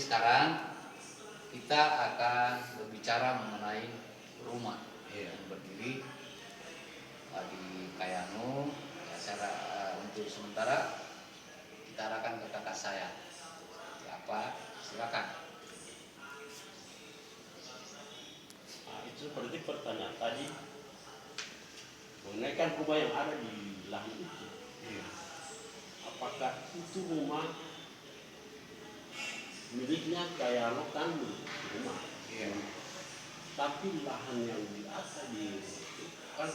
sekarang kita akan berbicara mengenai rumah yang berdiri di Kayanu. Ya, untuk sementara kita arahkan ke kakak saya. Apa? Silakan. Nah, itu seperti pertanyaan tadi mengenai kan rumah yang ada di lahan itu. Apakah itu rumah miliknya Kayanu kan rumah? Tapi lahan yang ada di itu kan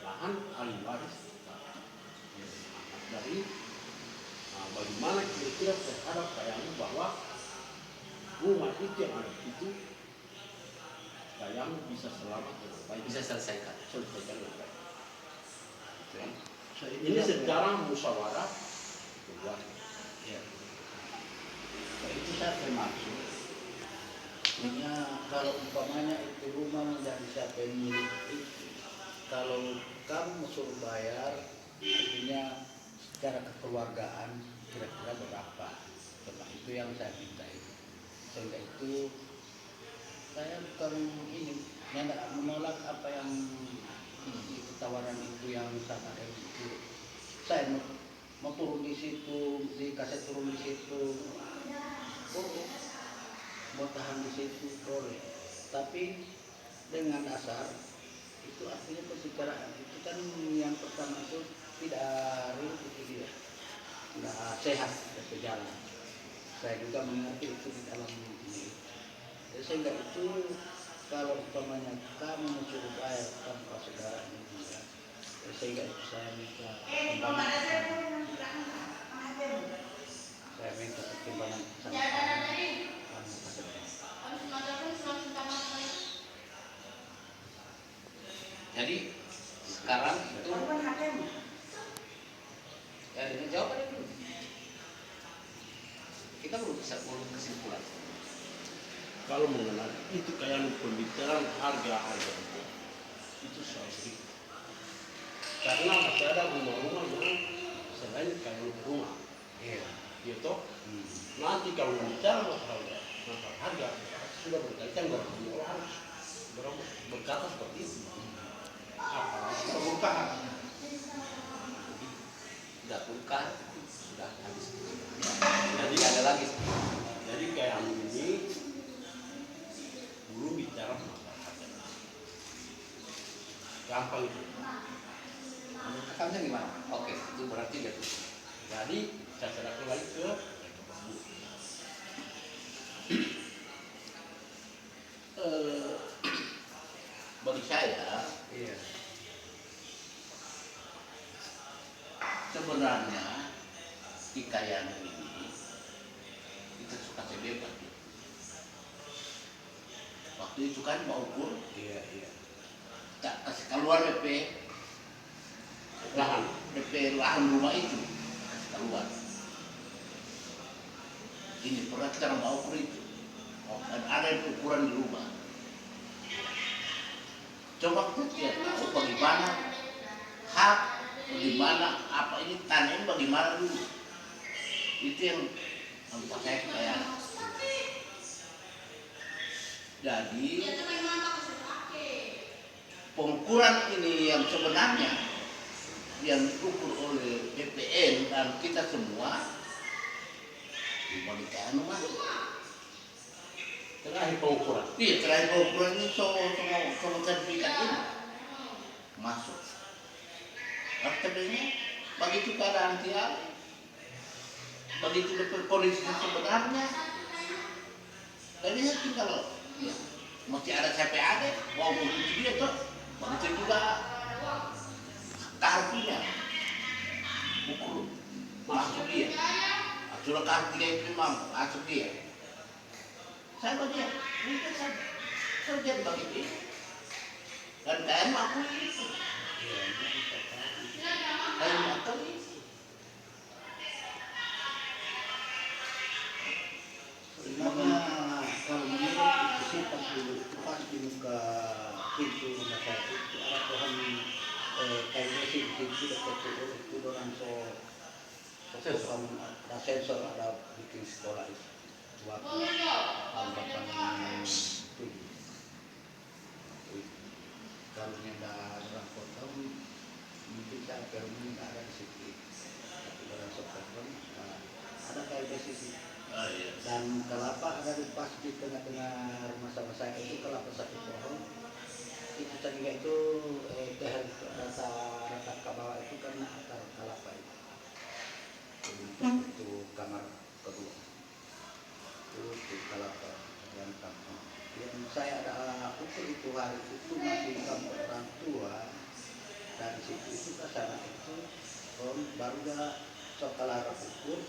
lahan ahli waris. Dari bagaimana kira-kira terhadap Kayanu bahwa rumah itu yang ada itu Kayanu bisa selamat dengan baik, Bisa selesaikan dengan baik. Ini secara musyawarah keluarga. Itu saya termasuk. Artinya kalau umpamanya itu rumah menjadi siapa yang milik itu, kalau kamu suruh bayar, artinya secara kekeluargaan kira-kira berapa? Cuma itu yang saya minta itu. Sehingga itu saya bukan ini, tidak menolak apa yang itu tawaran itu yang sama dengan itu. Saya mau turun di situ, dikasih turun di situ, boleh. Mau tahan di situ boleh. Tapi dengan dasar itu artinya persikaraan itu kan yang pertama itu tidak real, itu tidak sehat dan berjalan. Saya juga mengerti itu di dalam ini. Jadi sehingga itu kalau umpamanya kamu suruh bayar tanpa saudara ini juga, sehingga itu saya minta pertimbangan. Saya minta pertimbangan sama kamu. Jadi sekarang itu ya dengan jawabannya dulu. Kita belum kesimpulan. Kalau mengenai itu kayak pembicaraan harga itu soal sedikit. Karena masih ada rumah-rumah yang selain kayak rumah. Gitu. Nanti kalau bicara masalah harga sudah berkaitan dengan orang berkata seperti itu. Apalagi pembukaan. Sudah buka, sudah habis. Jadi ada lagi. Jadi kayak ini dulu bicara masalah harga. Gampang itu. Akalnya gimana? Oke, itu berarti dia tuh. Jadi saya serahkan lagi ke Bambu. Bagi saya, sebenarnya di Kayanu ini kita suka bebas. Waktu itu kan mau ukur, tak kasih keluar DP lahan rumah itu, kasih keluar. Ini pernah kita mau ukur itu, dan ada ukuran di rumah. Coba kita tahu bagaimana hak, bagaimana apa ini tanah ini bagaimana dulu. Itu yang saya kayak. Jadi pengukuran ini yang sebenarnya yang diukur oleh BPN dan kita semua diberikan rumah. Terakhir pengukuran. Iya, terakhir pengukuran ini semua sertifikat ini masuk. Artinya begitu keadaan tiap, begitu kondisi sebenarnya, jadi tinggal mesti ada CPAD, mau begitu dia tuh, begitu juga kartunya, ukur masuk dia, sudah kartunya itu memang masuk dia. Saya baca, mungkin saya jadi begitu, dan kalian mengakui itu. Kalian mengakui itu. Sebenarnya kalau menurut itu sifat dulu itu pasti muka pintu rumah saya itu ada Tuhan kayaknya sih itu dekat itu orang so Sensor. Ada sensor, ada bikin sekolah itu waktu tahun 87. Kalau ada orang kota mungkin saya perlu nggak ada di situ. Tapi orang September ada kayak di situ. Ah, iya. Dan kelapa ada di pas di tengah-tengah rumah sama saya itu kelapa satu pohon. Itu tadinya itu rata ke bawah itu karena akar kelapa itu. Itu kamar kedua. Itu kelapa yang kampung. Yang saya ada ukur itu hari itu masih kampung orang tua. Dan situ itu ke sana itu baru dah setelah ukur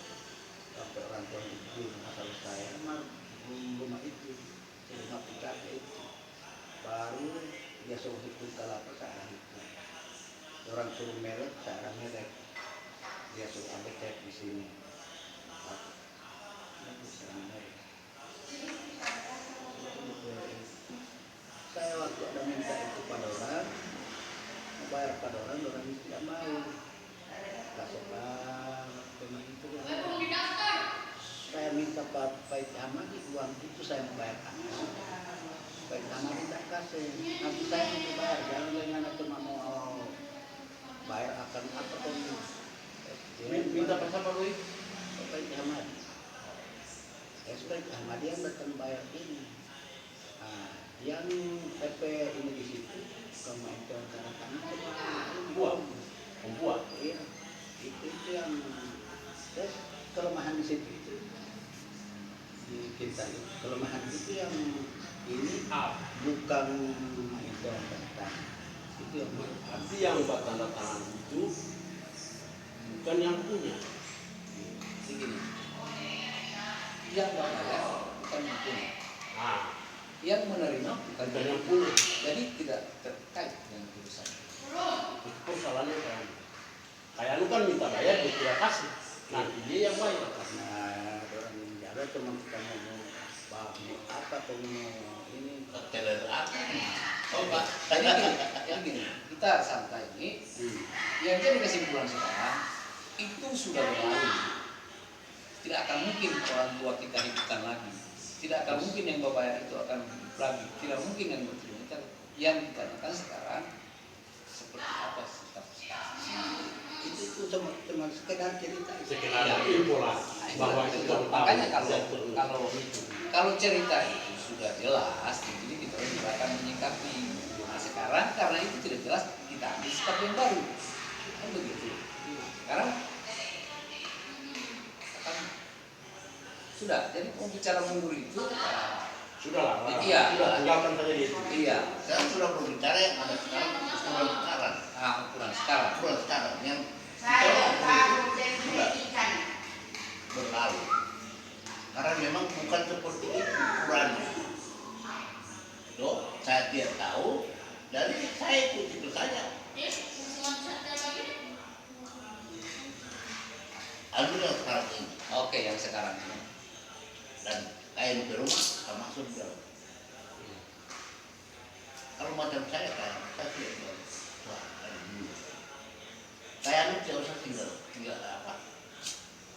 sampai orang tua itu masalah saya rumah itu rumah PKP itu baru dia suruh hitung kelapa saya hitung orang suruh merek saya merek dia suruh ambil cek di sini saya waktu ada minta itu pada orang mau bayar pada orang tidak mau kasih pemain itu saya minta Pak Ahmad uang itu saya mau bayar Pak Ahmad tidak kasih nanti saya mau bayar jangan cuma mau bayar akan apa pun Minta apa siapa Roy? Pak Ahmad Pak Ahmad yang datang bayar ini yang PP ini di situ kamu itu akan Membuat. iya itu yang kelemahan di situ itu di kita itu kelemahan itu yang ini bukan itu yang Arti yang buat tanda tangan itu bukan yang punya. Begini, yang bayar bukan yang punya, Nah, yang menerima bukan bukan yang punya. jadi tidak terkait dengan urusan. Itu persoalannya kan. Kayak lu kan minta bayar dia tidak kasih. Nanti dia yang bayar. karena orang jaga cuma kita mau apa pun ini Teler apa? Oh Pak, jadi gini, kita santai ini. Yang jadi kesimpulan sekarang itu sudah berlalu. Tidak akan mungkin orang tua kita hidupkan lagi. Tidak akan mungkin yang berbayar itu akan hidup lagi. Tidak mungkin yang berterima. Yang ditanyakan sekarang seperti apa sikap sekarang. itu cuma sekedar cerita Sekedar info lah bahwa itu makanya kalau cerita itu sudah jelas, jadi kita juga akan menyikapi. Nah sekarang karena itu tidak jelas, kita ambil sikap yang baru. Kan begitu. Sekarang kan sudah. Jadi mau bicara mundur itu Sudahlah. Iya. Sudah tinggalkan saja dia. iya. Sekarang sudah berbicara yang ada sekarang ukuran sekarang, Ukuran sekarang. ukuran sekarang yang berlalu. Karena memang bukan seperti itu ukurannya. Dok, saya tidak tahu. Dari saya ikut saja. Ambil yang sekarang ini. Oke, yang sekarang ini. Dan kain di rumah termasuk dalam. Kalau macam saya kayak saya tidak tahu. Wah, kayak dulu. Saya tidak usah tinggal apa?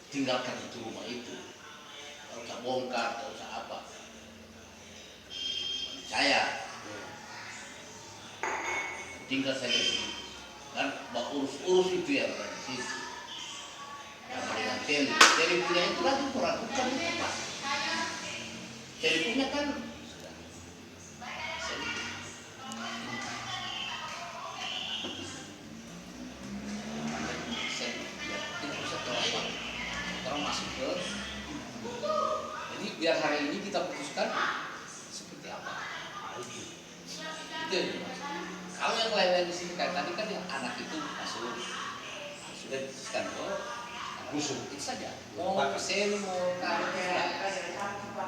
Tinggalkan itu rumah itu. Tidak usah bongkar, tidak usah apa. Saya tinggal saja di situ. Dan urus itu yang ada di situ. Sama dengan Teli punya itu lagi kurang bukan itu Pak. Teli punya kan Tidak usah terlalu orang masuk ke. Jadi biar hari ini kita putuskan seperti apa. Itu yang dimaksud. Kalau yang lain-lain di sini kayak tadi kan yang anak itu masuk sudah diputuskan busuk itu saja. Mau sel mau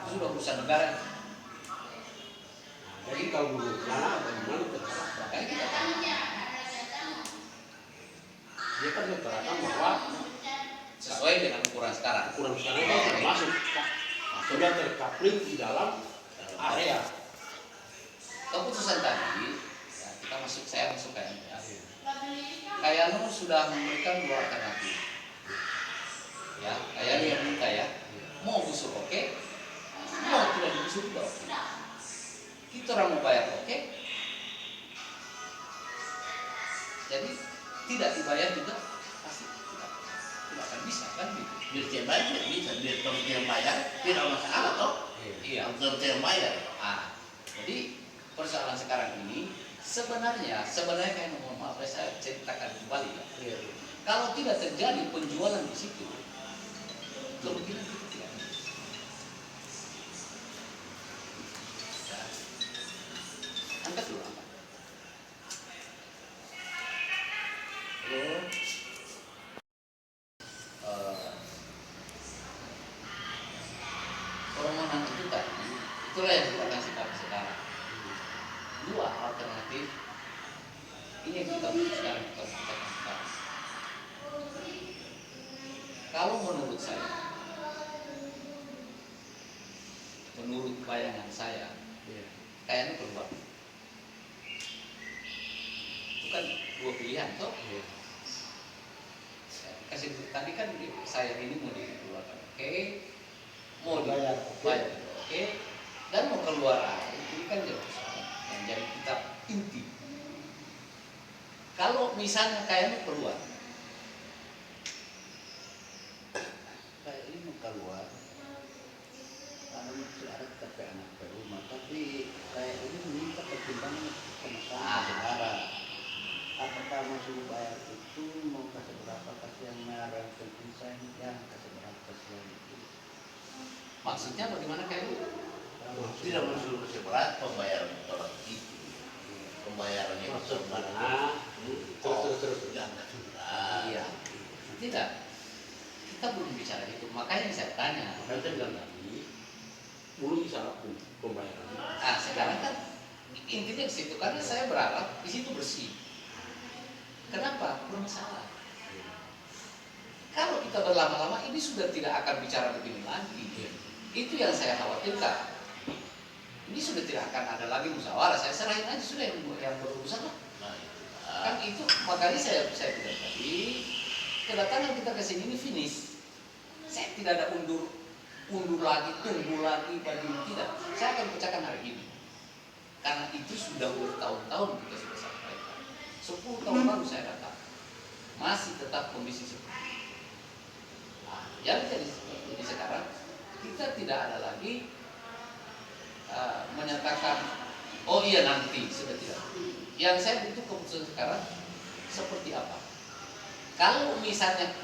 sudah urusan negara. Jadi kalau dulu mana bagaimana Makanya kita tanya. dia kan menerangkan bahwa Sesuai dengan ukuran sekarang. ukuran sekarang itu termasuk sudah terkapling di dalam area. Keputusan tadi, ya, saya masuk ke MPA. Kayano sudah memberikan 2 alternatif. Ya, kayak yang minta ya. Mau busur oke, mau tidak digusur juga oke. Kita orang mau bayar oke. Jadi tidak dibayar juga pasti tidak akan bisa kan gitu. Dirjen bayar tidak bisa, dirjen bayar tidak masalah toh. Iya. Dirjen bayar. Jadi persoalan sekarang ini sebenarnya kayak mohon maaf saya ceritakan kembali ya. Iya. Kalau tidak terjadi penjualan di situ, kemungkinan kita tidak ada. Ya. Angkat dulu angkat. Lalu, permohonan itu tadi, itulah yang kita kasih tahu sekarang. Dua alternatif ini yang kita sekarang kita bicarakan sekarang. Kalau menurut saya, menurut bayangan saya, kayaknya keluar. Itu kan dua pilihan toh. Kasih tadi kan saya ini mau dikeluarkan, oke, mau Bayar, dibayar, oke, dan mau keluar ini kan jadi persoalan yang jadi kita inti. Kalau misalnya kayaknya keluar, Kayak ini mau keluar, karena masih ada KP anak ke rumah, tapi kayak ini minta pertimbangan sama saudara. Apakah mau suruh bayar itu mau kasih berapa, kasih yang merah, yang penting saya yang kasih berapa, kasih yang itu. maksudnya bagaimana kayaknya? Tidak mensuruh seberat pembayaran orang itu. Pembayarannya Maksudnya, terus. jangan sudah. Iya, tidak. Kita belum bicara itu, makanya saya tanya. Makanya saya bilang tadi, belum bisa lakukan pembayaran. Sekarang kan intinya di situ karena saya berharap di situ bersih. Kenapa? Bermasalah. Kalau kita berlama-lama ini sudah tidak akan bicara begini lagi. Itu yang saya khawatirkan. Ini sudah tidak akan ada lagi musyawarah. Saya serahin aja sudah yang berurusan lah. Kan itu makanya saya bilang tadi kedatangan kita ke sini ini finish. Saya tidak ada undur lagi, tunggu lagi, bagi tidak. Saya akan pecahkan hari ini. Karena itu sudah bertahun-tahun kita sudah sampaikan. 10 tahun lalu saya datang, masih tetap kondisi seperti itu. Jadi sekarang kita tidak ada lagi menyatakan, oh iya nanti sudah tidak. Yang saya butuh keputusan sekarang seperti apa? Kalau misalnya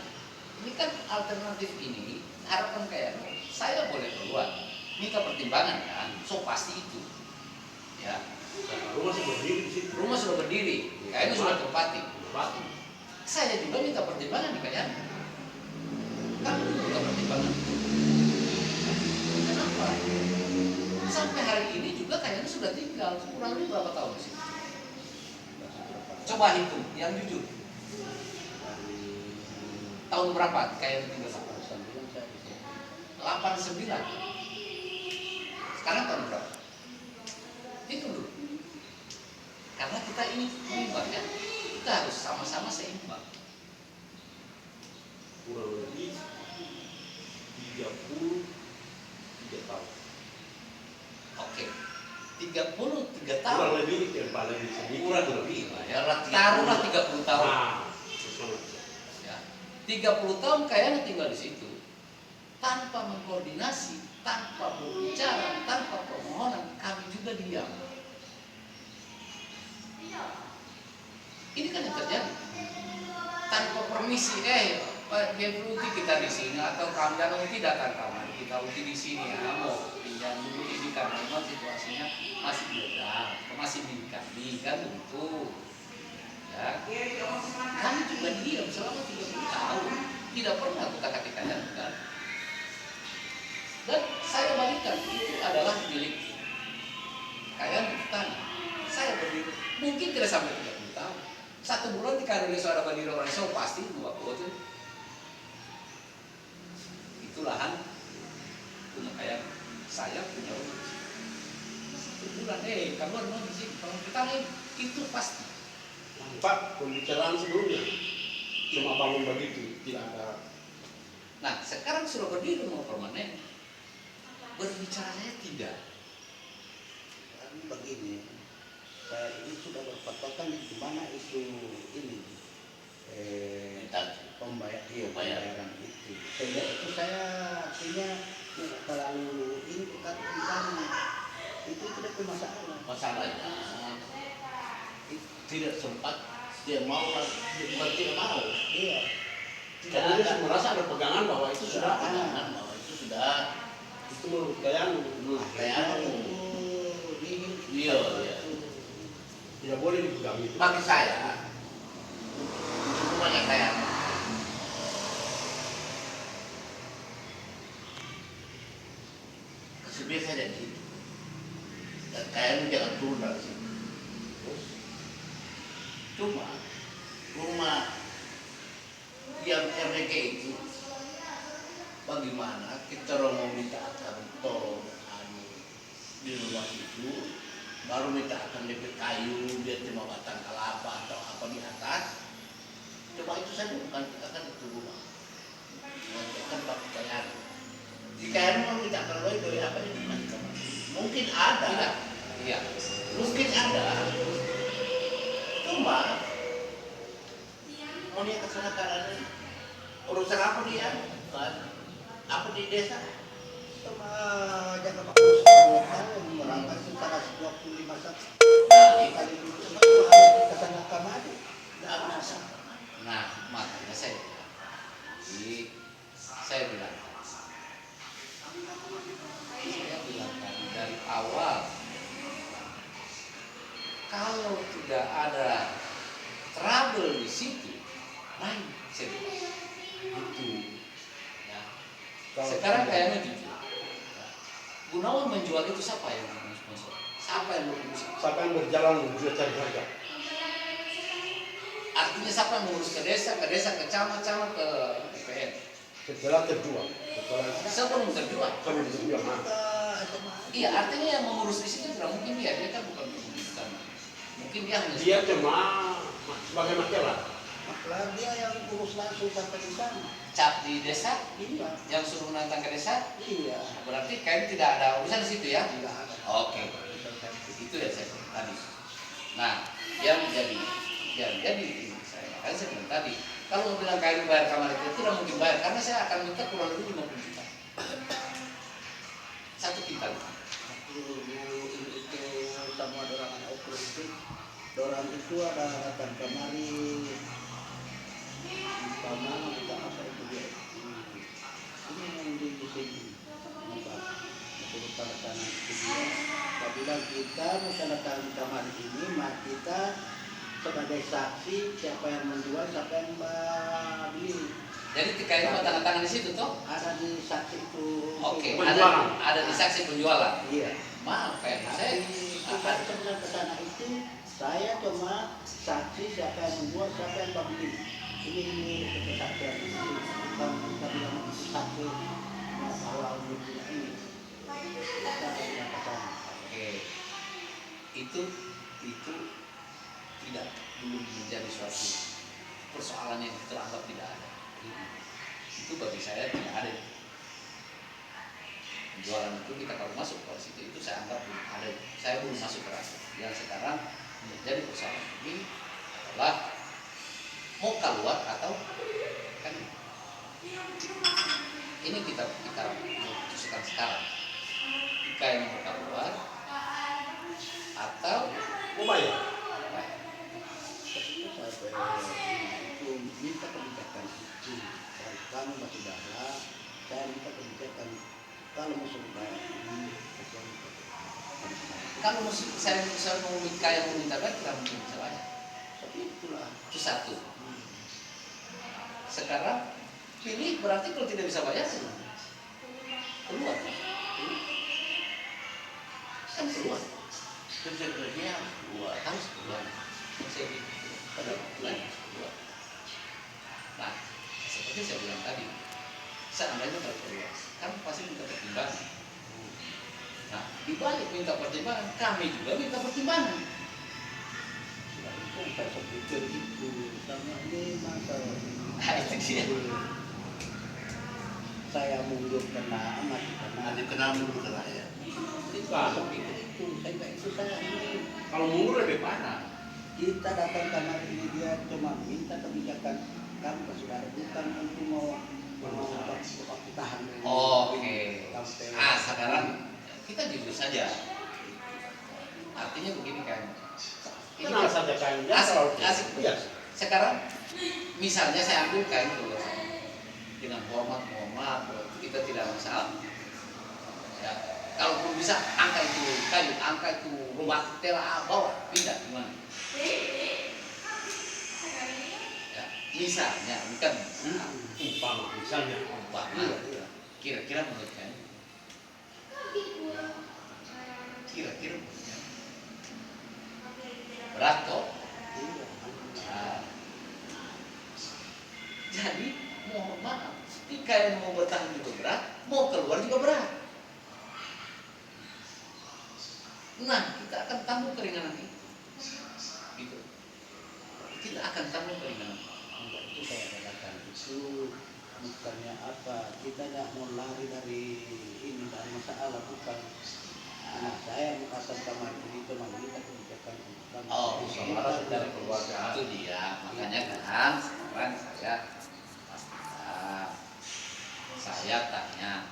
ini kan alternatif ini harapan kayak saya boleh keluar, minta pertimbangan kan, so pasti itu, ya. Rumah sudah berdiri di situ. Rumah sudah berdiri, kayaknya sudah tempati. Pasti. Saya juga minta pertimbangan kayaknya. Kamu minta pertimbangan. Kenapa? Sampai hari ini juga kayaknya sudah tinggal kurang lebih berapa tahun sih? Coba hitung, yang jujur. Tahun berapa kayaknya tinggal sama? 89. Sekarang tahun berapa? Itu dulu. Karena kita ini seimbang ya, kita harus sama-sama seimbang. Kurang lebih 33 tahun. Oke, 33 tahun. Kurang lebih yang paling sedikit. Kurang lebih lah ya. Taruhlah Taruhlah 30 tahun. Bersama. Ya. 30 tahun kayaknya tinggal di situ. Tanpa mengkoordinasi, tanpa berbicara, tanpa permohonan, kami juga diam. Ini kan yang terjadi. Tanpa permisi, Pak Deputi kita di sini atau kamu jangan tidak kan kawan kita uji di sini ya, mau pinjam dulu ini karena memang situasinya masih beda, masih kami kan begitu. Ya, kami juga diam selama 30 tahun, tidak pernah kita katakan kan. Dan saya bagikan itu adalah milik kalian bukan. Saya berdiri mungkin tidak sampai 30 tahun. 1 bulan di karir saudara berdiri orang so pasti 2 tahun. Itu lahan punya kayak saya punya rumah. 1 bulan kamu mau di sini kalau kita itu pasti. Pak, pembicaraan sebelumnya cuma bangun begitu, tidak ada Nah, sekarang sudah berdiri rumah permanen. Berbicara saya tidak. Kan begini, saya ini sudah berpatokan di mana itu ini pembayaran itu. Sehingga itu saya artinya tidak terlalu ini bukan tentangnya. Itu tidak bermasalah. Masalahnya tidak sempat dia mau bukan tidak mau. Iya. Karena dia merasa ada pegangan bahwa itu sudah Pegangan bahwa itu sudah itu menurut kalian kayak iya. tidak boleh dipegang itu. Bagi saya itu banyak saya sebenarnya saya dari situ dan kayaknya jangan turun dari situ. Cuma rumah yang RDK itu bagaimana kita mau minta akan tolong di rumah itu baru minta akan DP kayu dia cuma batang kelapa atau apa di atas. Coba itu saya bukan akan itu rumah akan pakai kayu. Jika mau minta akan doi apa ini mungkin ada. Tidak. Iya. Mungkin ada. Cuma mau dia kesana karena urusan apa dia? Kan? Apa di desa? Sama jaga bagus tahun merangkak sekitar 25 saat. Kali dulu harus kesanakan aja. Tidak masalah. Nah, makanya saya bilang. Jadi, saya bilang tadi dari awal, kalau tidak ada trouble di situ, lain saya bilang. Itu. Nah, sekarang kayaknya jujur. Gunawan menjual itu siapa yang sponsor? Siapa yang mengurus? Siapa yang berjalan juga cari harga? Artinya siapa yang mengurus ke desa, ke camat, ke BPN? Setelah terjual, Sebelum terjual. sebelum terjual, nah. Iya, artinya yang mengurus di situ tidak mungkin dia kan bukan bukan. Mungkin dia hanya Dia cuma sebagai makelar. Lah dia yang urus langsung sampai di sana. cap di desa, Iya. yang suruh menantang ke desa. Iya. Berarti kayak tidak ada urusan di situ ya? Tidak ada. Oke, itu yang saya bilang tadi. Nah, yang jadi ini saya bilang tadi, kalau mau bilang kayak bayar kamar itu tidak mungkin bayar karena saya akan minta kurang lebih 50 juta. Satu kintal. Itu sama orang anak ukur itu, orang itu ada datang kemari, mana kita apa itu dia, ini yang di sini, apa, suruh tanda tangan itu dia. Kita bilang kita mau tanda tangan kamar ini, maka kita sebagai saksi siapa yang menjual, siapa yang beli. Jadi ketika itu tanda tangan di situ toh? Ada di saksi itu. Oke, Penjualan. ada di saksi penjualan. Iya. Maaf kayak saya Kita sebenarnya ke sana itu saya cuma saksi siapa yang menjual, siapa yang beli. Ini kesaksian ini bukan kita bilang itu saksi awal dunia ini. Kita bilang ke sana. oke. Itu tidak belum menjadi suatu persoalan yang teranggap tidak ada. Itu bagi saya tidak ada. Penjualan itu kita kalau masuk ke situ itu saya anggap belum ada. Saya belum masuk ke sana. Yang sekarang menjadi persoalan ini adalah mau keluar atau kan ini kita putuskan sekarang. Jika yang mau keluar atau Mau bayar? Itu sampai itu minta kebijakan itu. Dari kami masih darah, saya minta kebijakan kalau mau bayar ini kecuali kalau saya mau nikah yang mau minta bayar tidak mungkin bisa bayar. tapi itulah. Itu satu. Sekarang pilih berarti kalau tidak bisa bayar keluar. Kan keluar. Kerja-kerja keluar. Harus keluar. Saya gitu. Pada bulan keluar. Nah, seperti saya bilang tadi, seandainya tidak keluar, kan pasti minta pertimbangan. Nah, dibalik minta pertimbangan, kami juga minta pertimbangan. Sudah itu saya sepikir itu sama ini masalah. Nah, itu dia. saya mundur kena mati kena. Nanti kena mundur kena ya. Kalau Itu saya ini. kalau mundur lebih parah. Kita datang karena ini dia cuma minta kebijakan kami ke saudara bukan untuk mau tahan. Oke. Sampai Sekarang kita jujur saja. Artinya begini kan. Kenal saja kainnya Asik, kalau asik. biasa. Sekarang misalnya saya ambil kain dulu dengan hormat, mohon maaf, kita tidak masalah. Ya, kalaupun bisa angkat itu kayu, angkat itu rumah tela, bawa pindah gimana? Ya, misalnya bukan Umpama misalnya. umpama, kira-kira menurut kalian? Kira-kira menurut kalian? Berat kok. Nah, jadi mohon maaf, jika kalian mau bertahan juga berat, mau keluar juga berat. Nah, kita akan tanggung keringanan itu. Gitu. Kita akan tanggung keringanan. enggak, itu saya katakan itu bukannya apa, kita tidak mau lari dari ini dari masalah bukan. Anak saya mengatakan kamar itu kita kebijakan utama. Oh, Saudara dari keluarga. itu dia. Makanya kan sekarang saya tanya,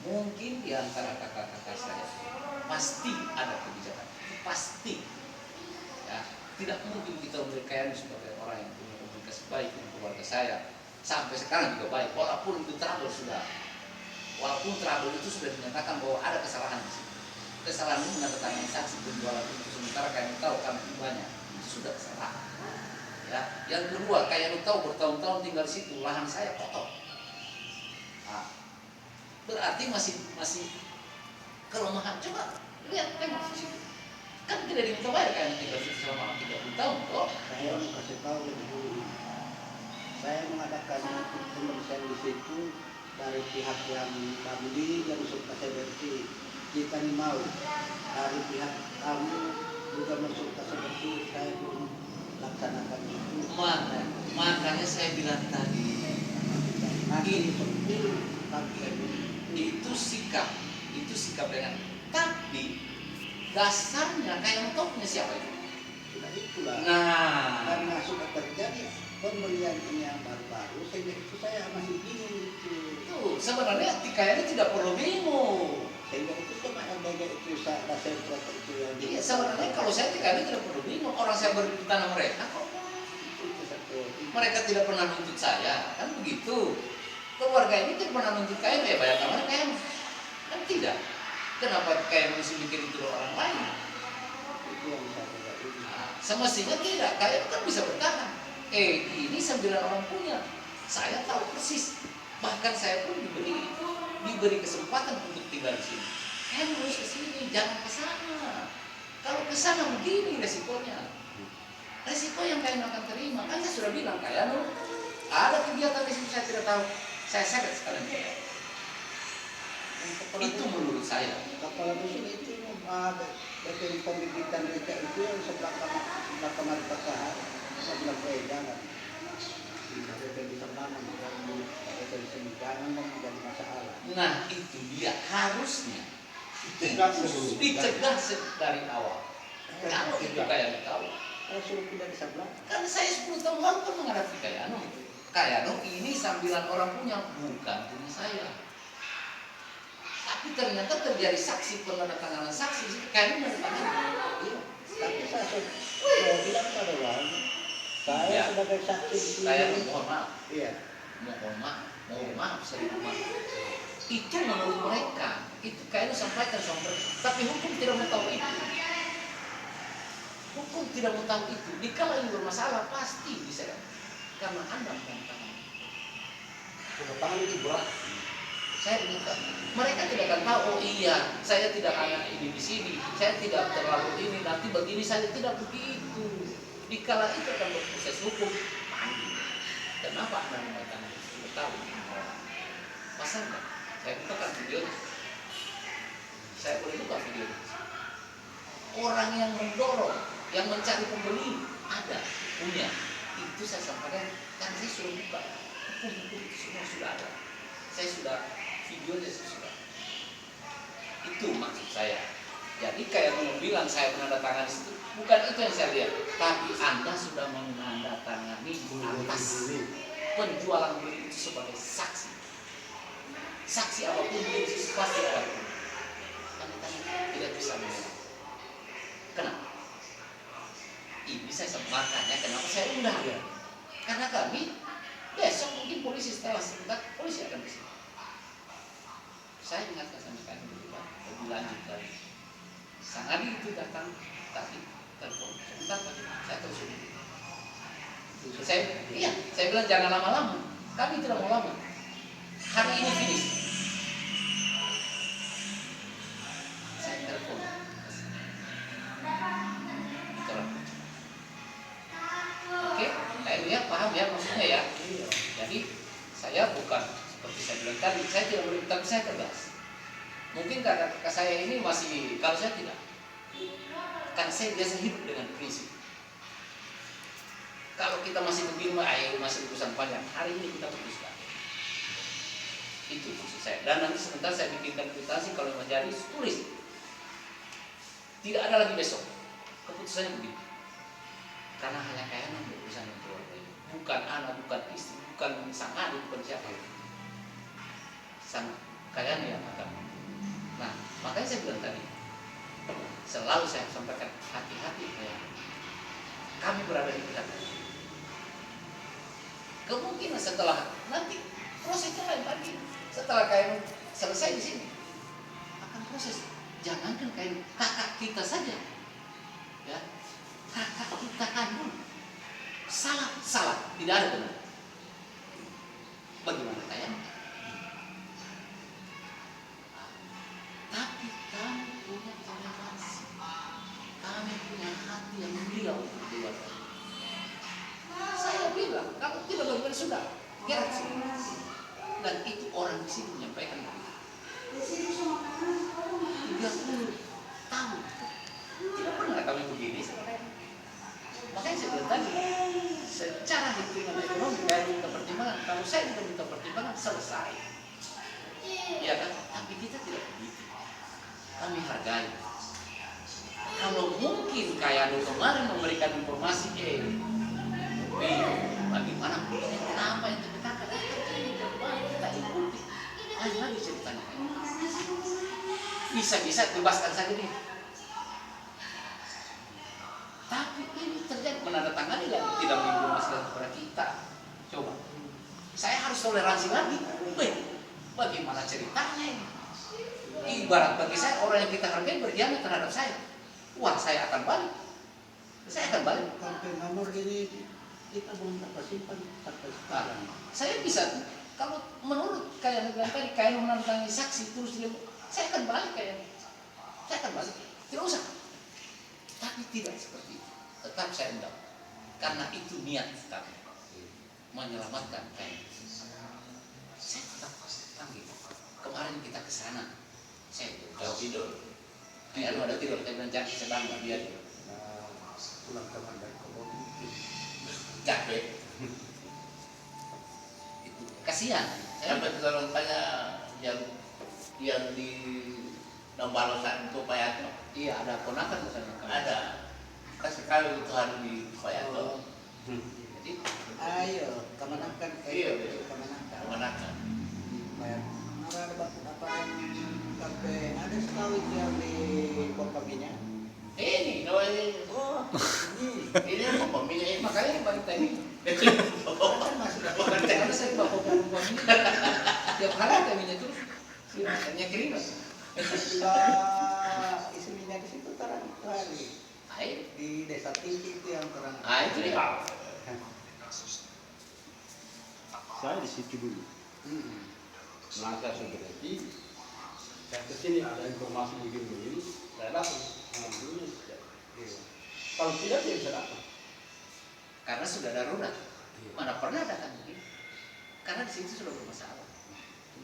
mungkin di antara kakak-kakak saya pasti ada kebijakan, pasti. Ya, tidak mungkin kita memberikan sebagai orang yang punya komunikasi baik dengan keluarga saya. Sampai sekarang juga baik, walaupun itu trouble sudah. Walaupun trouble itu sudah dinyatakan bahwa ada kesalahan di situ. Kesalahan ini menandatangani saksi penjualan itu, sementara kalian tahu kami banyak itu sudah kesalahan. Ya, yang kedua kalian tahu bertahun-tahun tinggal di situ, lahan saya kotor. Nah, berarti masih kelemahan. Coba lihat tengok di situ. Kan tidak diminta bayar kalian tinggal di situ selama 30 tahun kok. Saya mau kasih tahu lebih dulu. Saya mengadakan pemeriksaan di situ dari pihak yang kami yang suka saya bersih. Jika mau dari pihak kamu juga masuk ke seperti saya pun laksanakan itu. Makanya saya bilang tadi, itu sikap dengan. Tapi dasarnya kayak tahu punya siapa itu. Sudah itulah. Nah, Karena sudah terjadi pembelian ini yang baru-baru, sehingga itu saya masih bingung itu. itu sebenarnya kayaknya tidak perlu bingung. Sehingga itu cuma yang banyak itu saya rasa itu yang Iya, sebenarnya kalau saya kayaknya tidak perlu bingung. Orang saya beri di tanah mereka kok. itu satu. Mereka tidak pernah nuntut saya, kan begitu. Keluarga ini tidak pernah nuntut kalian, ya bayar kamar kalian. Kan tidak. Kenapa kalian mesti bikin itu orang lain? Itu yang saya katakan ini. Nah, semestinya tidak, kalian kan bisa bertahan. Ini 9 orang punya. Saya tahu persis. Bahkan saya pun diberi kesempatan untuk tinggal di sini. Kalian harus ke sini, jangan ke sana. Kalau ke sana begini resikonya. Resiko yang kalian akan terima. Kan saya sudah bilang kalian ada kegiatan di sini saya tidak tahu. Saya seret sekalian. Itu menurut saya. Kepala dusun itu dari pembibitan mereka itu yang sebelah kamar pasahan, sebelah jangan. Mereka bisa nanam, mereka bisa jangan menjadi masalah. Nah itu dia harusnya Dicegah dicegah dari awal. Kalau itu kayak tahu. Kalau suruh pindah di sebelah, Kan saya 10 tahun lalu kan menghadapi Kayano. Kayano ini 9 orang punya, bukan punya saya. Tapi ternyata terjadi saksi, penandatanganan saksi. Kayano menandatangani. iya. Tapi saya bilang pada orang, saya Iya. sebagai saksi di sini. Saya mohon maaf, Iya. mohon maaf, saya mohon maaf. Itu menurut mereka, itu Kayano sampaikan sama mereka. Tapi hukum tidak mau tahu itu. Hukum tidak mau tahu itu. Dikala ini bermasalah pasti bisa. Karena Anda mengatakan. Tangan itu berat. Saya ingatkan, mereka tidak akan tahu, oh iya, saya tidak hanya ini di sini, saya tidak terlalu ini, nanti begini saja, tidak begitu. Dikala itu akan berproses hukum, kenapa Anda mengatakan itu? Tahu, pasal enggak? Saya bukakan video, saya boleh buka video. Orang yang mendorong, yang mencari pembeli, ada, punya. Itu saya sampaikan, karena saya sudah buka, hukum-hukum itu semua sudah ada. saya sudah videonya sudah. Itu maksud saya. Jadi kayak mau bilang saya menandatangani itu, bukan itu yang saya lihat, tapi Anda sudah menandatangani atas penjualan beli itu sebagai saksi. Saksi apapun itu pasti ada. Anda tidak bisa menolak. Kenapa? Ini saya makanya kenapa saya undang ya. Karena kami besok mungkin polisi setelah sebentar polisi akan ke sini. Saya ingatkan sama kalian lebih lanjut lagi. Sang Adi itu datang tadi telepon sebentar tadi saya terus saya bilang jangan lama-lama, kami tidak mau lama, hari ini finish. Saya telepon oke, kalian lihat paham ya maksudnya ya. Jadi saya bukan seperti saya bilang tadi, saya tidak boleh, tapi saya tegas. Mungkin karena kakak saya ini masih, kalau saya tidak, kan saya biasa hidup dengan prinsip. Kalau kita masih begini, masih urusan panjang, hari ini kita putuskan. Itu maksud saya. Dan nanti sebentar saya bikinkan kwitansi, kalau menjadi tulis. Tidak ada lagi besok. Keputusannya begini. Karena hanya kayaknya urusan yang keluarga ini. Bukan anak, bukan istri, bukan sang adik, bukan siapa. Sang kalian yang akan. Nah, makanya saya bilang tadi, selalu saya sampaikan hati-hati ya. Kami berada di pihak. Kemungkinan setelah nanti prosesnya lain lagi. Setelah kalian selesai di sini, akan proses. Jangankan kalian kakak kita saja, ya kakak kita kandung salah, tidak ada benar. Bagaimana kalian? Tapi kami punya toleransi, kami punya hati yang mulia untuk keluarga. Saya bilang, kamu tidak bagaimana sudah, gerak sini. Dan itu orang di sini menyampaikan begitu. 30 tahun, tidak pernah kami begini. Makanya saya bilang tadi, secara hitungan ekonomi dari minta pertimbangan, kalau saya tidak minta pertimbangan selesai. Ya kan? Tapi kita tidak begitu. Kami hargai. Kalau mungkin kayak kemarin memberikan informasi, bagaimana kenapa yang terdekat kita ikuti. Lain lagi ceritanya. Bisa-bisa bebaskan saja nih. Tapi ini terjadi menandatangani dan tidak menginformasikan kepada kita. Coba, saya harus toleransi lagi. Bagaimana ceritanya ini? Ibarat bagi saya orang yang kita hargai berkhianat terhadap saya. Wah, saya akan balik. Saya akan balik. Sampai nomor ini kita belum dapat simpan. Saya bisa, kalau menurut kayak bilang tadi, kayak menandatangani saksi terus dia, saya akan balik kayak, saya akan balik. Tidak usah. Tapi tidak seperti itu. Tetap saya undang. Karena itu niat kami menyelamatkan kayak. Saya tetap panggil. Kemarin kita ke sana. Saya tidur. Kayak ada tidur, saya bilang jangan sedang nggak dia. Pulang ke Bandar Komodo. Capek. Itu kasihan. Saya betul tanya yang di Nombalosan itu Pak Yato. Iya, ada ponakan di sana. Ada. Kasih kali itu hari di Pak Yato. Jadi, Ayo, kemenakan. Iya, kemenakan. Kemenakan. Ada batu apa yang sampai ada sawit yang di Pokaminya. Ini namanya. Oh, Ini apa peminya ini? makanya balik tadi. kan masih dapat. Karena saya bawa perempuan ini tiap hari kaminya terus hanya kiriman. Istrinya di situ terang hari di desa tinggi itu yang terang. Itu dia. Saya di situ dulu. Nah, saya sudah berhenti. Saya kesini ada informasi begini, saya datang. Alhamdulillah. Kalau tidak, dia bisa datang. Karena sudah darurat. Mana pernah datang begini? Karena di sini sudah bermasalah.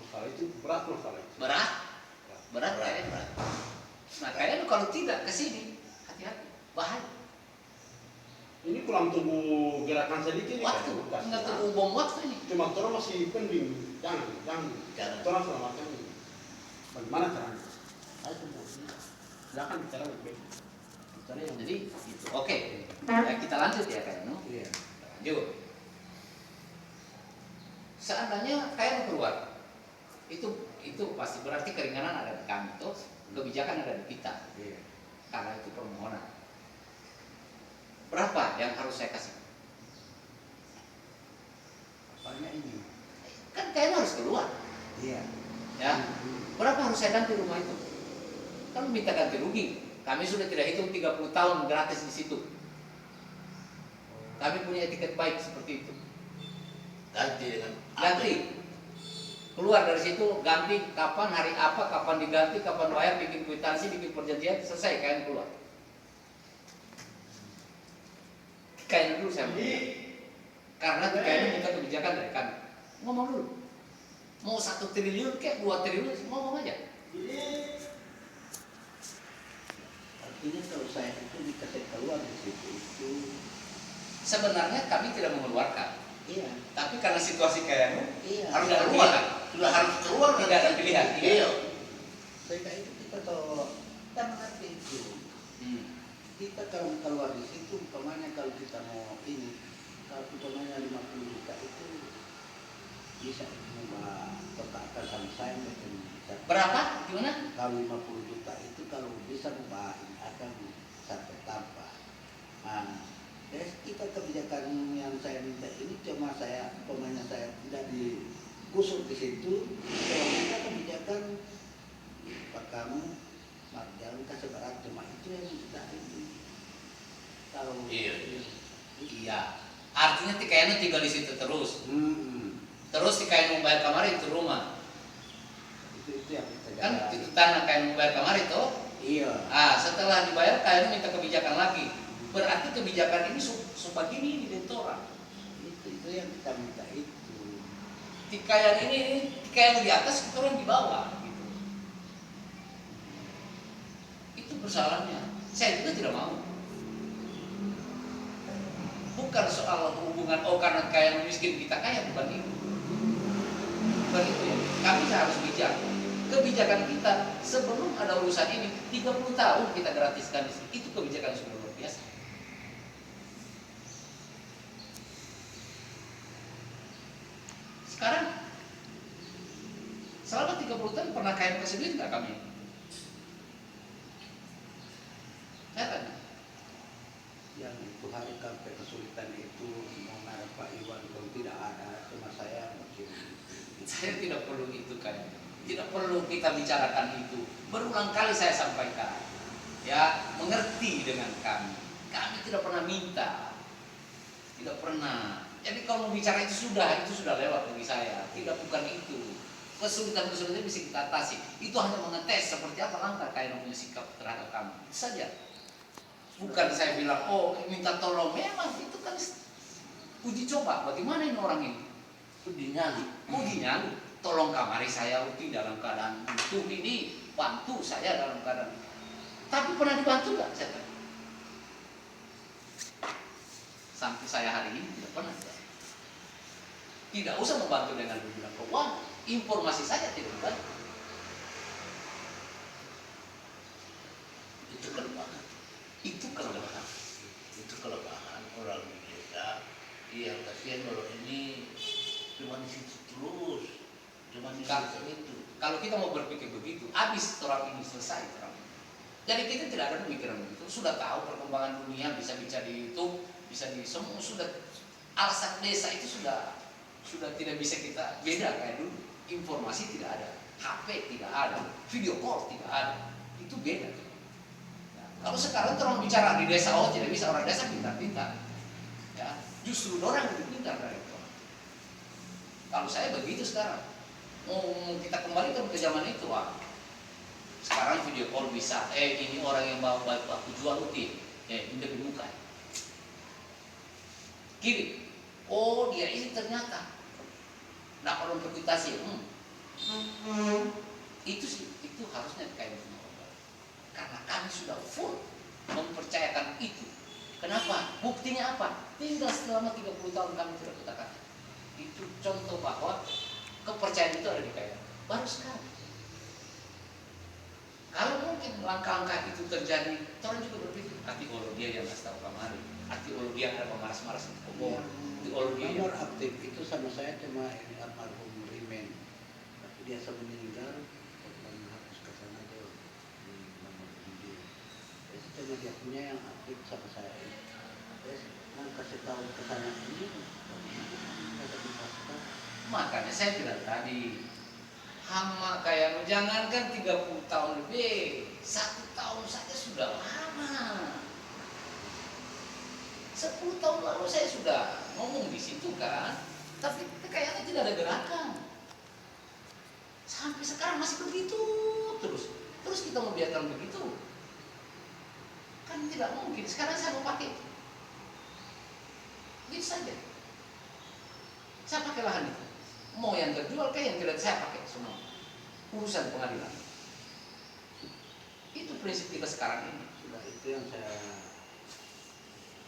Masalah itu berat masalah. Berat kayaknya berat. Nah kayaknya kalau tidak ke sini, hati-hati, bahaya. Ini pulang tunggu gerakan sedikit nih, Waktu, kan? nggak tunggu bom waktu ini. Cuma orang masih pending, jangan. Orang selamatkan ini. Bagaimana caranya? Ayo tunggu. Jangan bicara baik-baik. Bicara yang Jadi itu oke. Ya, kita lanjut ya kayak no. Iya. Lanjut. Seandainya kayak keluar, itu pasti berarti keringanan ada di kami tuh, kebijakan ada di kita. Iya. Karena itu permohonan. Berapa yang harus saya kasih? Apanya ini? Kan kayaknya harus keluar. Iya. Ya. Berapa harus saya ganti rumah itu? Kan minta ganti rugi. Kami sudah tidak hitung 30 tahun gratis di situ. Kami punya etiket baik seperti itu. Ganti dengan Ganti. Keluar dari situ, ganti kapan, hari apa, kapan diganti, kapan bayar, bikin kwitansi, bikin perjanjian, selesai, kalian keluar. Kayaknya dulu saya mau. Karena kayaknya minta kebijakan dari kami. Ngomong dulu. Mau 1 triliun kayak 2 triliun, ngomong aja. Artinya kalau saya itu dikasih keluar di situ itu, Sebenarnya kami tidak mengeluarkan. iya, Tapi karena situasi kayaknya iya. harus keluar. sudah harus keluar. Tidak ada pilihan. Iya. Sehingga itu kita tahu, kita mengerti itu. Kita kalau keluar di situ, umpamanya kalau kita mau ini, kalau umpamanya 50 juta itu bisa mengubah totalkan sama saya mungkin bisa. Berapa? Gimana? Kalau 50 juta itu kalau bisa mengubah ini akan sampai tanpa. Nah, dari kita kebijakan yang saya minta ini cuma saya, umpamanya saya tidak digusur di situ, kalau kita kebijakan Pak kamu jangan kasih berat, cuma itu yang kita ini. Kalau Iya. Iya. Artinya kayaknya tinggal di situ terus. Hmm. Terus kayaknya membayar kamar itu rumah. Itu yang kita Kan jaga. itu tanah kayak membayar kamar itu. Iya. Setelah dibayar kayaknya minta kebijakan lagi. Berarti kebijakan ini sebegini di Dentora. Itu yang kita minta itu. Kayak ini kayak di atas, turun di bawah. Gitu. Itu persoalannya. Saya juga tidak mau. Bukan soal hubungan karena kaya miskin kita kaya, bukan itu. Bukan itu ya. Kami harus bijak. Kebijakan kita sebelum ada urusan ini 30 tahun kita gratiskan di sini. Itu kebijakan yang sudah luar biasa. Sekarang selama 30 tahun pernah kaya kasih duit nggak kami? Saya tanya. Yang itu hari sampai kesulitan itu mau ngarep Pak Iwan kalau tidak ada, cuma saya mungkin. Saya tidak perlu itu kan. Tidak perlu kita bicarakan itu. Berulang kali saya sampaikan. Ya, mengerti dengan kami. Kami tidak pernah minta. Tidak pernah. Jadi kalau mau bicara itu sudah lewat bagi saya. Tidak, bukan itu. Kesulitan-kesulitan bisa kita atasi. Itu hanya mengetes seperti apa langkah kalian punya sikap terhadap kami. Itu saja. Bukan saya bilang, minta tolong. Memang itu kan uji coba. Bagaimana ini orang ini? Uji nyali. Uji nyali. Tolong kamari saya Uti dalam keadaan butuh ini. Bantu saya dalam keadaan. Tapi pernah dibantu nggak? Saya tanya. Sampai saya hari ini tidak pernah. Tidak usah membantu dengan bilang keuangan. Informasi saja tidak dibantu. Itu kelemahan. Itu kelemahan. Itu kelemahan orang Indonesia. Yang kasihan kalau ini cuma di situ terus, cuma di situ itu. Kalau kita mau berpikir begitu, habis orang ini selesai terang. Jadi kita tidak ada pemikiran begitu. Sudah tahu perkembangan dunia bisa di YouTube, bisa di semua sudah. Alasan desa itu sudah tidak bisa kita beda kayak dulu. Informasi tidak ada, HP tidak ada, video call tidak ada. Itu beda. Nah, kalau sekarang orang bicara di desa, tidak bisa, orang desa pintar-pintar. Ya, justru orang lebih pintar dari itu. Kalau saya begitu sekarang, mau kita kembalikan ke zaman itu, sekarang video call bisa, ini orang yang bawa aku jual Uti, ini lebih muka. Kirim, dia ini ternyata nak perlu perkutasi. Itu harusnya dikaitkan dengan karena kami sudah full mempercayakan itu Kenapa? Buktinya apa? Tinggal selama 30 tahun kami tidak katakan. Itu contoh bahwa kepercayaan itu ada di kaya. Baru sekali. Kalau mungkin langkah-langkah itu terjadi, orang juga berpikir arkeologi yang nggak tahu kamari, arkeologi yang ada pemaras-maras itu kok, arkeologi yang Nomor aktif itu sama saya cuma ini almarhum Rimen, tapi dia sebelum meninggal korban harus ke sana aja di nomor video. Jadi cuma dia punya yang aktif sama saya. Terus yang kasih tahu ke sana ini, ada dipastikan. makanya saya bilang tadi, hama kayak jangankan 30 tahun lebih, 1 tahun saja sudah lama. 10 tahun lalu saya sudah ngomong di situ kan, tapi kayaknya tidak ada gerakan. Sampai sekarang masih begitu terus kita membiarkan begitu, kan tidak mungkin. Sekarang saya mau pakai gitu saja, saya pakai lahan itu, mau yang terjual kayak yang tidak saya pakai semua, urusan pengadilan. Itu prinsip kita sekarang ini. Sudah itu yang saya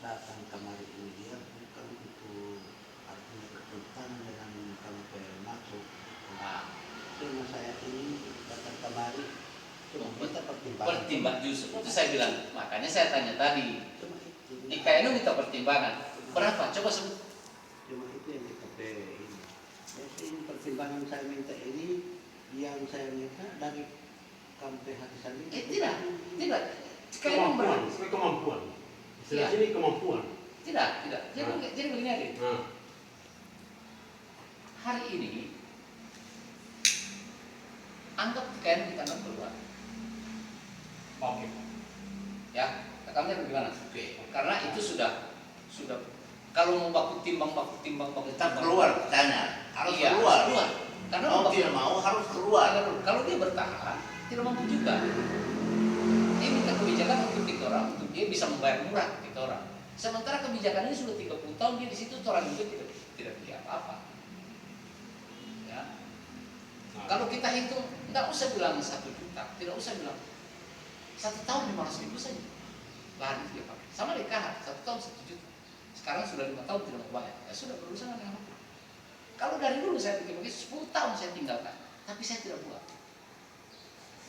datang kemari ini, dia bukan untuk artinya bertentangan dengan KMP maksud. Nah, Cuma saya ini datang kemari cuma minta pertimbangan. pertimbang justru itu saya bilang, makanya saya tanya tadi, Cuma itu. di KNU minta pertimbangan berapa? Coba sebut. Cuma itu yang kita ini. Jadi ini pertimbangan saya minta ini yang saya minta dari KMP hati saya. Tidak. KNU Kemampuan. Istilah Iya. sini kemampuan. tidak. Jadi begini aja. Hari ini anggap KNU kita anggap keluar. Oke. Ya, katanya bagaimana? Oke. Karena itu sudah kalau mau baku timbang. Tetap keluar katanya, harus Iya, keluar. Karena Mau tidak mau harus keluar. kalau dia bertahan tidak mampu juga. Dia minta kebijakan untuk kita orang, untuk dia bisa membayar murah kita orang. Sementara kebijakan ini sudah 30 tahun dia di situ, orang juga tidak punya apa-apa. Ya. Kalau kita hitung, nggak usah bilang 1 juta, tidak usah bilang 1 tahun 500.000 saja. Lahan itu dia pakai. Sama DKH, 1 tahun 1 juta. Sekarang sudah 5 tahun tidak mau bayar. Ya sudah berurusan dengan hukum. Kalau dari dulu saya pikir 10 tahun saya tinggalkan, tapi saya tidak buat.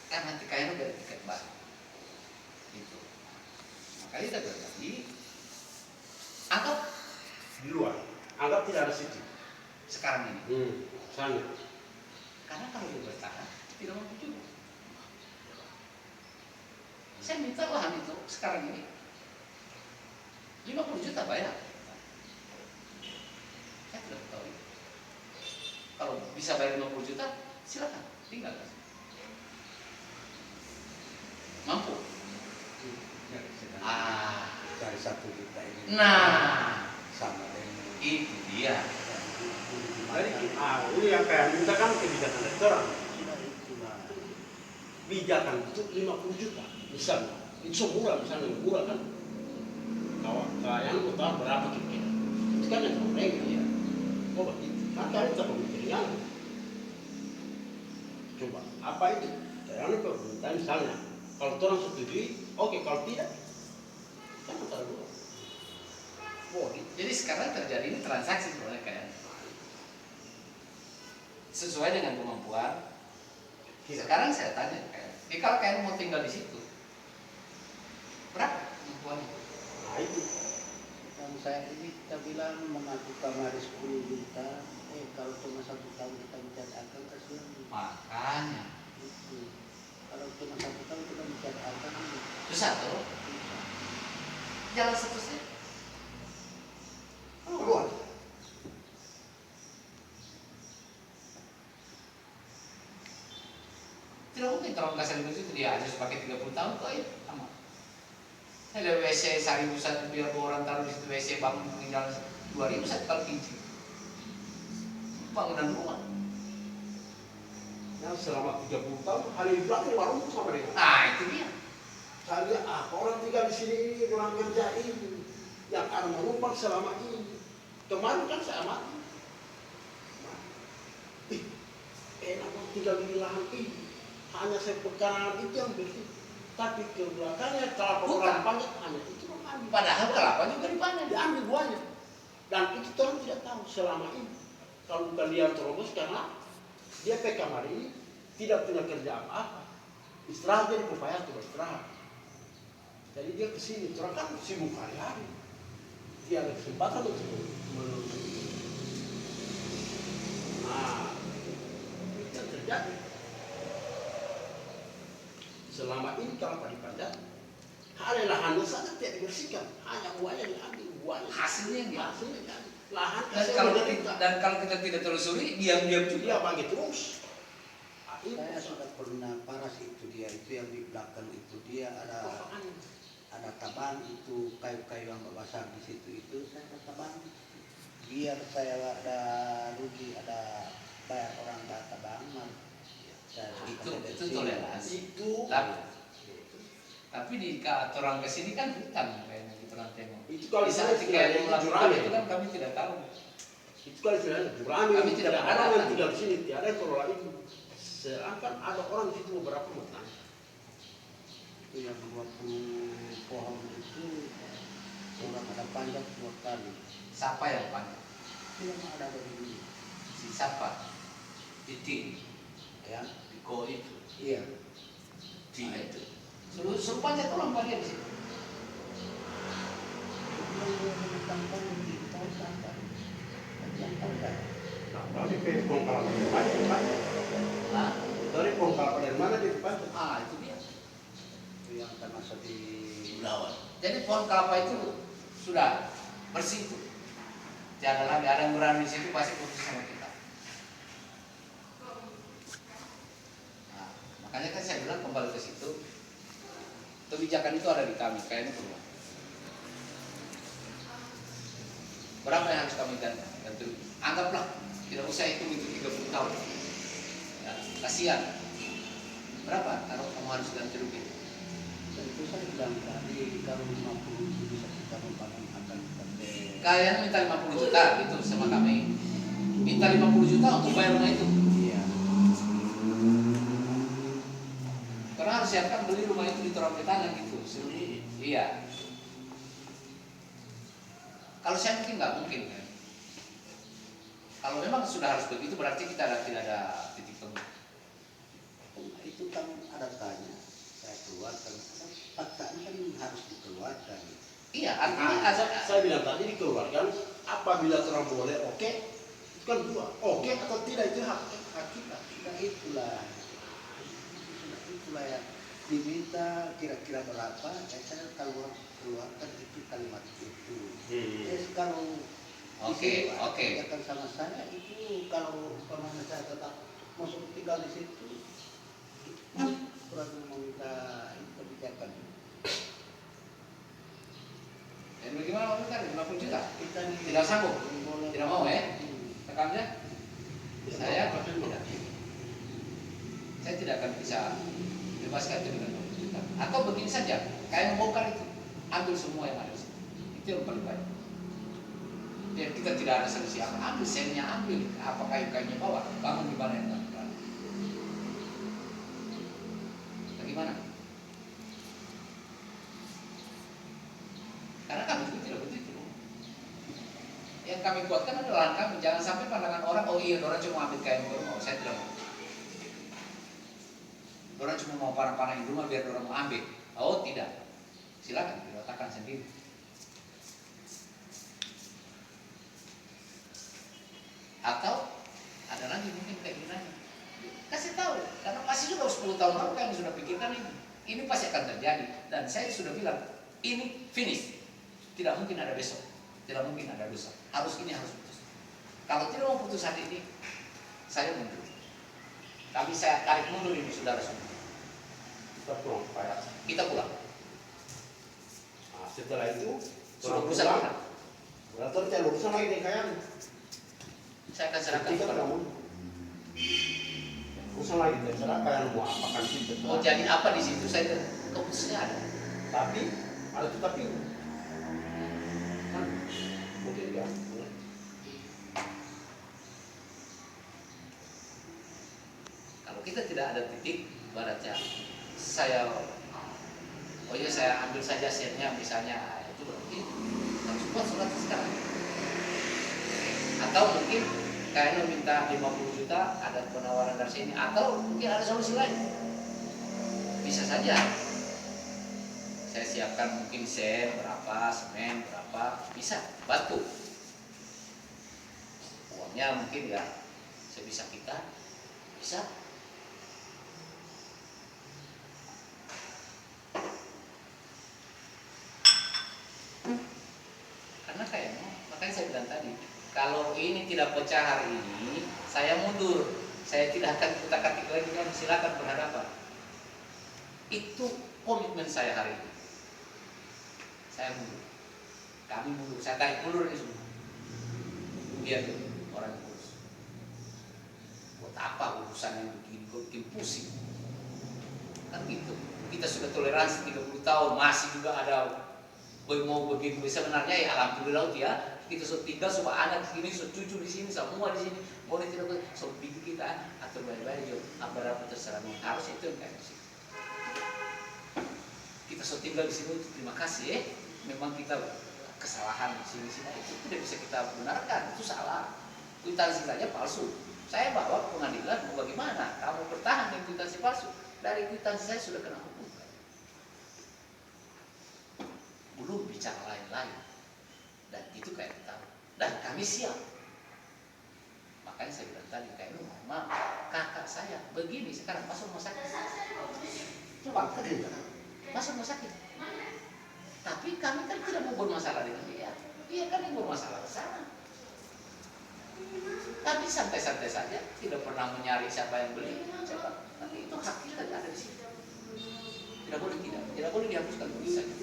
Karena TKN udah tiket baru. Itu. Makanya kita bilang tadi, anggap Di luar. Anggap tidak ada situ. sekarang ini. Sana. Karena kalau dia bertahan, tidak mampu juga. Saya minta lahan itu sekarang ini 50 juta bayar. Saya tidak tahu. Kalau bisa bayar 50 juta, silakan tinggal. Mampu. Dari 1 juta ini. Nah, Sama dengan itu dia. Jadi ini yang kayak minta kan kebijakan restoran. Bijakan itu 50 juta misalnya. Itu murah misalnya murah kan. Yang utama berapa kira-kira? Itu kan yang mereka ya. Oh begitu. Kan kami tak pemikiran. Coba apa itu? Yang pemerintah misalnya. Kalau orang setuju, oke. Kalau tidak, kan antara dua. Jadi sekarang terjadi ini transaksi sebenarnya kayak sesuai dengan kemampuan. Sekarang saya tanya kayak, kalau kalian mau tinggal di situ, berapa kemampuannya? Nah itu. yang saya ini kita bilang mengaku kamari 10 juta. Kalau cuma 1 tahun kita mencari akal kasihan. Makanya Itu. Kalau cuma 1 tahun kita mencari akal ini. susah tuh. Jalan seterusnya. Keluar. Tidak mungkin kalau nggak seribu itu dia harus pakai 30 tahun kok ya sama. Ada WC 1.000 biar orang taruh di situ WC bangun tinggal 2.000 satu kali pinjam. Bangunan rumah. Yang selama 30 tahun hari belakang warung sama dengan. Nah itu dia. Saya lihat orang tinggal di sini orang kerja ini yang akan menumpang selama ini. Kemarin kan saya mati. Enak tinggal di lahan ini. Hanya saya pekanan itu yang bersih. Tapi ke belakangnya kelapa orang panjat hanya itu mengambil. Padahal kelapa juga dipanen. Diambil buahnya. Dan itu orang tidak tahu selama ini. Kalau bukan dia terobos karena dia PK hari ini tidak punya kerja apa-apa. Istirahat jadi pepaya tuh istirahat. Jadi dia kesini, orang kan sibuk hari-hari. Dia ada kesempatan untuk menelusuri. Nah, itu yang terjadi. Selama ini kalau dipanjat, hal lahannya saja tidak dibersihkan, hanya buahnya diambil, buahnya Hasilnya yang diambil. hasilnya diambil. Lahan Dan kalau kita tidak telusuri, diam-diam juga. dia bagi terus. Saya sudah pernah paras itu dia, itu yang di belakang itu dia ada tabang itu kayu-kayu yang basah di situ itu saya ada tabang. Biar saya ada rugi, ada bayar orang tabang Itu toleransi. Itu Tapi di orang ke sini kan hutan kayaknya kita nanti tengok. itu kalau Di saat saya kayak tidak melakukan jurame. itu kan kami tidak tahu. Itu kalau istilahnya jurame, Kami tidak ada pernah orang yang datang. tinggal di sini, tidak ada yang kelola itu. Sedangkan ada orang di situ beberapa bertanya. itu yang 20 pohon itu orang ada panjang 2 kali. Siapa yang panjang? Itu yang ada begini. Si siapa? Titik. Ya, Diko itu. iya. Nah, itu. Suruh panjat orang panjat di situ. Tapi bongkar banyak. Nah, Dari bongkar dari mana di depan? itu dia. Itu yang termasuk di Lawan. Jadi pohon kelapa itu sudah bersih itu. Jangan lagi ada yang berani di situ pasti putus sama kita. Nah, makanya kan saya bilang kembali ke situ. Kebijakan itu ada di kami, kayaknya perlu. Berapa yang harus kami ganti? Anggaplah tidak usah hitung itu 30 tahun. Ya, kasihan. Berapa kalau kamu harus ganti rugi? dan itu saya bilang tadi kalau 50 itu bisa kita membangun akan sampai Kalian minta 50 juta gitu sama kami. Minta 50 juta untuk bayar rumah itu. iya. Karena harus siapkan beli rumah itu di Torang Tangan gitu. Sendiri. Iya. Kalau saya mungkin nggak mungkin kan. Kalau memang sudah harus begitu berarti kita tidak ada titik temu. Itu kan ada tanya saya keluarkan paksaan kan harus dikeluarkan. Iya, artinya ada. Saya bilang tadi dikeluarkan, apabila orang boleh, oke, itu kan dua, oke atau tidak itu hak kita. Itulah yang diminta kira-kira berapa, saya keluarkan itu kalimat itu. Kalau Oke. Katakan sama saya itu kalau umpamanya saya tetap masuk tinggal di situ, kurang meminta kebijakan. Dan bagaimana waktu tadi 50 juta? Kita Tidak sanggup? Tidak mau ya? Tekannya? Saya tidak. Saya tidak akan bisa bebaskan itu dengan 50 juta. Atau begini saja, kayak membongkar itu, ambil semua yang ada di situ. Itu yang paling baik. Biar kita tidak ada selisih apa, ambil sennya, ambil apa kayu-kayunya bawa, bangun di mana yang tak berani. Bagaimana? Karena kami juga tidak begitu. Yang kami kuatkan adalah lahan kami. Jangan sampai pandangan orang, oh iya, orang cuma ambil kain baru mau. Saya tidak mau. Orang cuma mau panah-panahin rumah biar orang mau ambil. Oh tidak. Silakan diletakkan sendiri. Atau ada lagi mungkin keinginannya. Kasih tahu, karena pasti sudah 10 tahun lalu kami sudah pikirkan ini. Ini pasti akan terjadi. Dan saya sudah bilang, ini finish. Tidak mungkin ada besok. Tidak mungkin ada lusa. Ini harus putus. Kalau tidak mau putus hari ini, saya mundur. Tapi saya tarik mundur ini saudara semua. Kita pulang, Pak. Kita pulang. Nah, setelah itu, Sudah orang urusan pulang, kita. berarti cari urusan lagi nih kayak Saya akan serahkan Ketika kepada kamu urusan lagi terserah kalian mau apakan kita. mau jadi apa di situ saya keputusannya ada. Tapi ada tetapi kan mungkin ya. Kalau kita tidak ada titik, ibaratnya saya oh ya saya ambil saja share-nya misalnya. Nah, itu berarti harus buat surat sekarang. Atau mungkin kayaknya minta 50 juta, ada penawaran dari sini, atau mungkin ada solusi lain. Bisa saja saya siapkan mungkin share berapa, semen berapa, bisa bantu. Uangnya mungkin ya sebisa kita, bisa. Karena kayaknya, makanya saya bilang tadi, kalau ini tidak pecah hari ini, saya mundur. Saya tidak akan kutak-atik lagi, kan silakan berhadapan. Itu komitmen saya hari ini. Saya mundur. Kami mundur. Saya tarik mundur ini semua. Biar orang yang urus. Buat apa urusan yang bikin pusing? Kan gitu. Kita sudah toleransi 30 tahun, masih juga ada mau begini. Sebenarnya ya alhamdulillah ya. Kita sudah tinggal semua anak di sini, semua cucu di sini, semua di sini. Boleh tidak boleh, so pikir kita atur baik-baik yo. Apa terserah, harus itu yang kayak sih. Kita sudah tinggal di sini, terima kasih ya. Memang kita kesalahan di sini itu tidak bisa kita benarkan, itu salah. Kwitansi saja palsu. Saya bawa ke pengadilan, mau bagaimana? Kamu bertahan dengan kwitansi palsu. Dari kwitansi saya sudah kena hukum. Belum bicara lain-lain. Dan itu kayak tahu. Dan kami siap. Makanya saya bilang tadi kayak maaf, kakak saya begini sekarang masuk rumah sakit. Coba masuk rumah sakit. Tapi kami kan tidak mau bermasalah dengan dia. Dia kan yang bermasalah ke sana. Tapi santai-santai saja, tidak pernah mencari siapa yang beli. Coba. Tapi itu hak kita ada di situ. Tidak boleh dihapuskan tulisannya.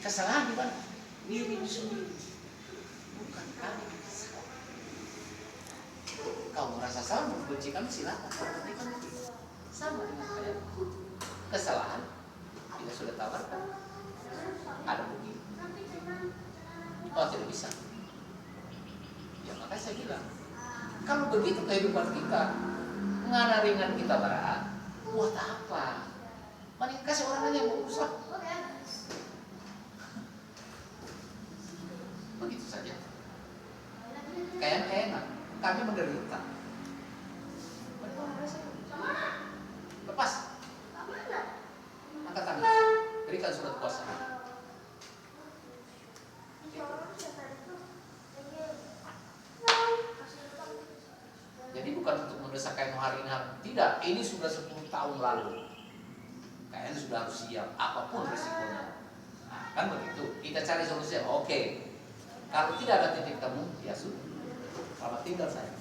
Kesalahan di mana? Diri sendiri, bukan kami. Kau merasa salah membenci kami silakan, tapi kami tidak. Sama dengan kalian. Kesalahan kita sudah tawarkan. Ada bukti. Oh tidak bisa. Ya makanya saya bilang, kalau begitu kehidupan kita, ngana ringan kita berat, buat apa? Mending kasih orang yang bagus lah. Begitu saja. Kayak kami menderita. Lepas. Angkat tangan. Berikan surat kuasa. Jadi bukan untuk mendesak kayak hari ini. Tidak, ini sudah 10 tahun lalu. Kayaknya sudah harus siap apapun resikonya. Nah, kan begitu. Kita cari solusi. Oke. Kalau tidak ada titik temu, ya sudah. Selamat tinggal saya.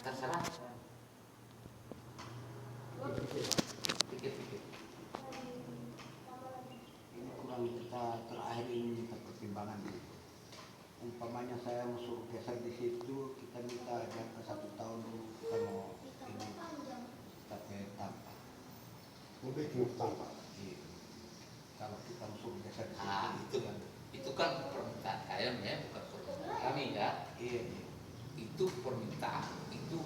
Terserah. Pikir-pikir. Ini kurang kita terakhir ini minta pertimbangan. Umpamanya saya mau suruh geser di situ, kita minta jangka 1 tahun dulu kita mau ini tapi tanpa. Lebih ke tanpa. Kalau kita mau suruh geser di situ, Itu kan permintaan kalian ya, bukan permintaan kami ya. iya. Itu permintaan. 1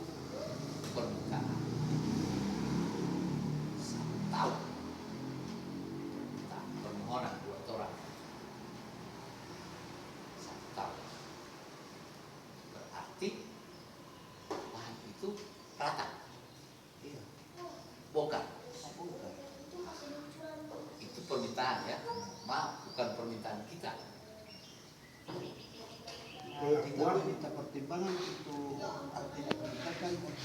tahun. Permohonan buat orang. 1 tahun. Berarti lahan itu rata. Iya. Bongkar. Bukan. Itu permintaan ya. Maaf, bukan permintaan kita. Kita minta pertimbangan itu artinya kita kan untuk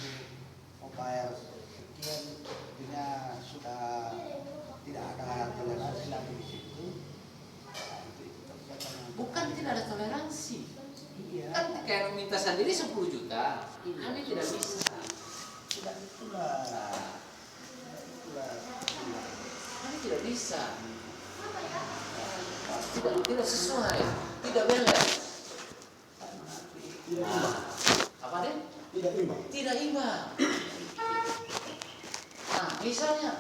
membayar sekian, artinya sudah tidak ada toleransi lagi di situ. Nah, itu terkadang Bukan tidak ada toleransi. iya. Kan kayak minta sendiri 10 juta. Kami tidak bisa. Tidak itulah. Kami tidak bisa. Tidak sesuai. Tidak beres. Tidak imbang. Apa deh? Tidak imbang. Tidak imbang. Nah, misalnya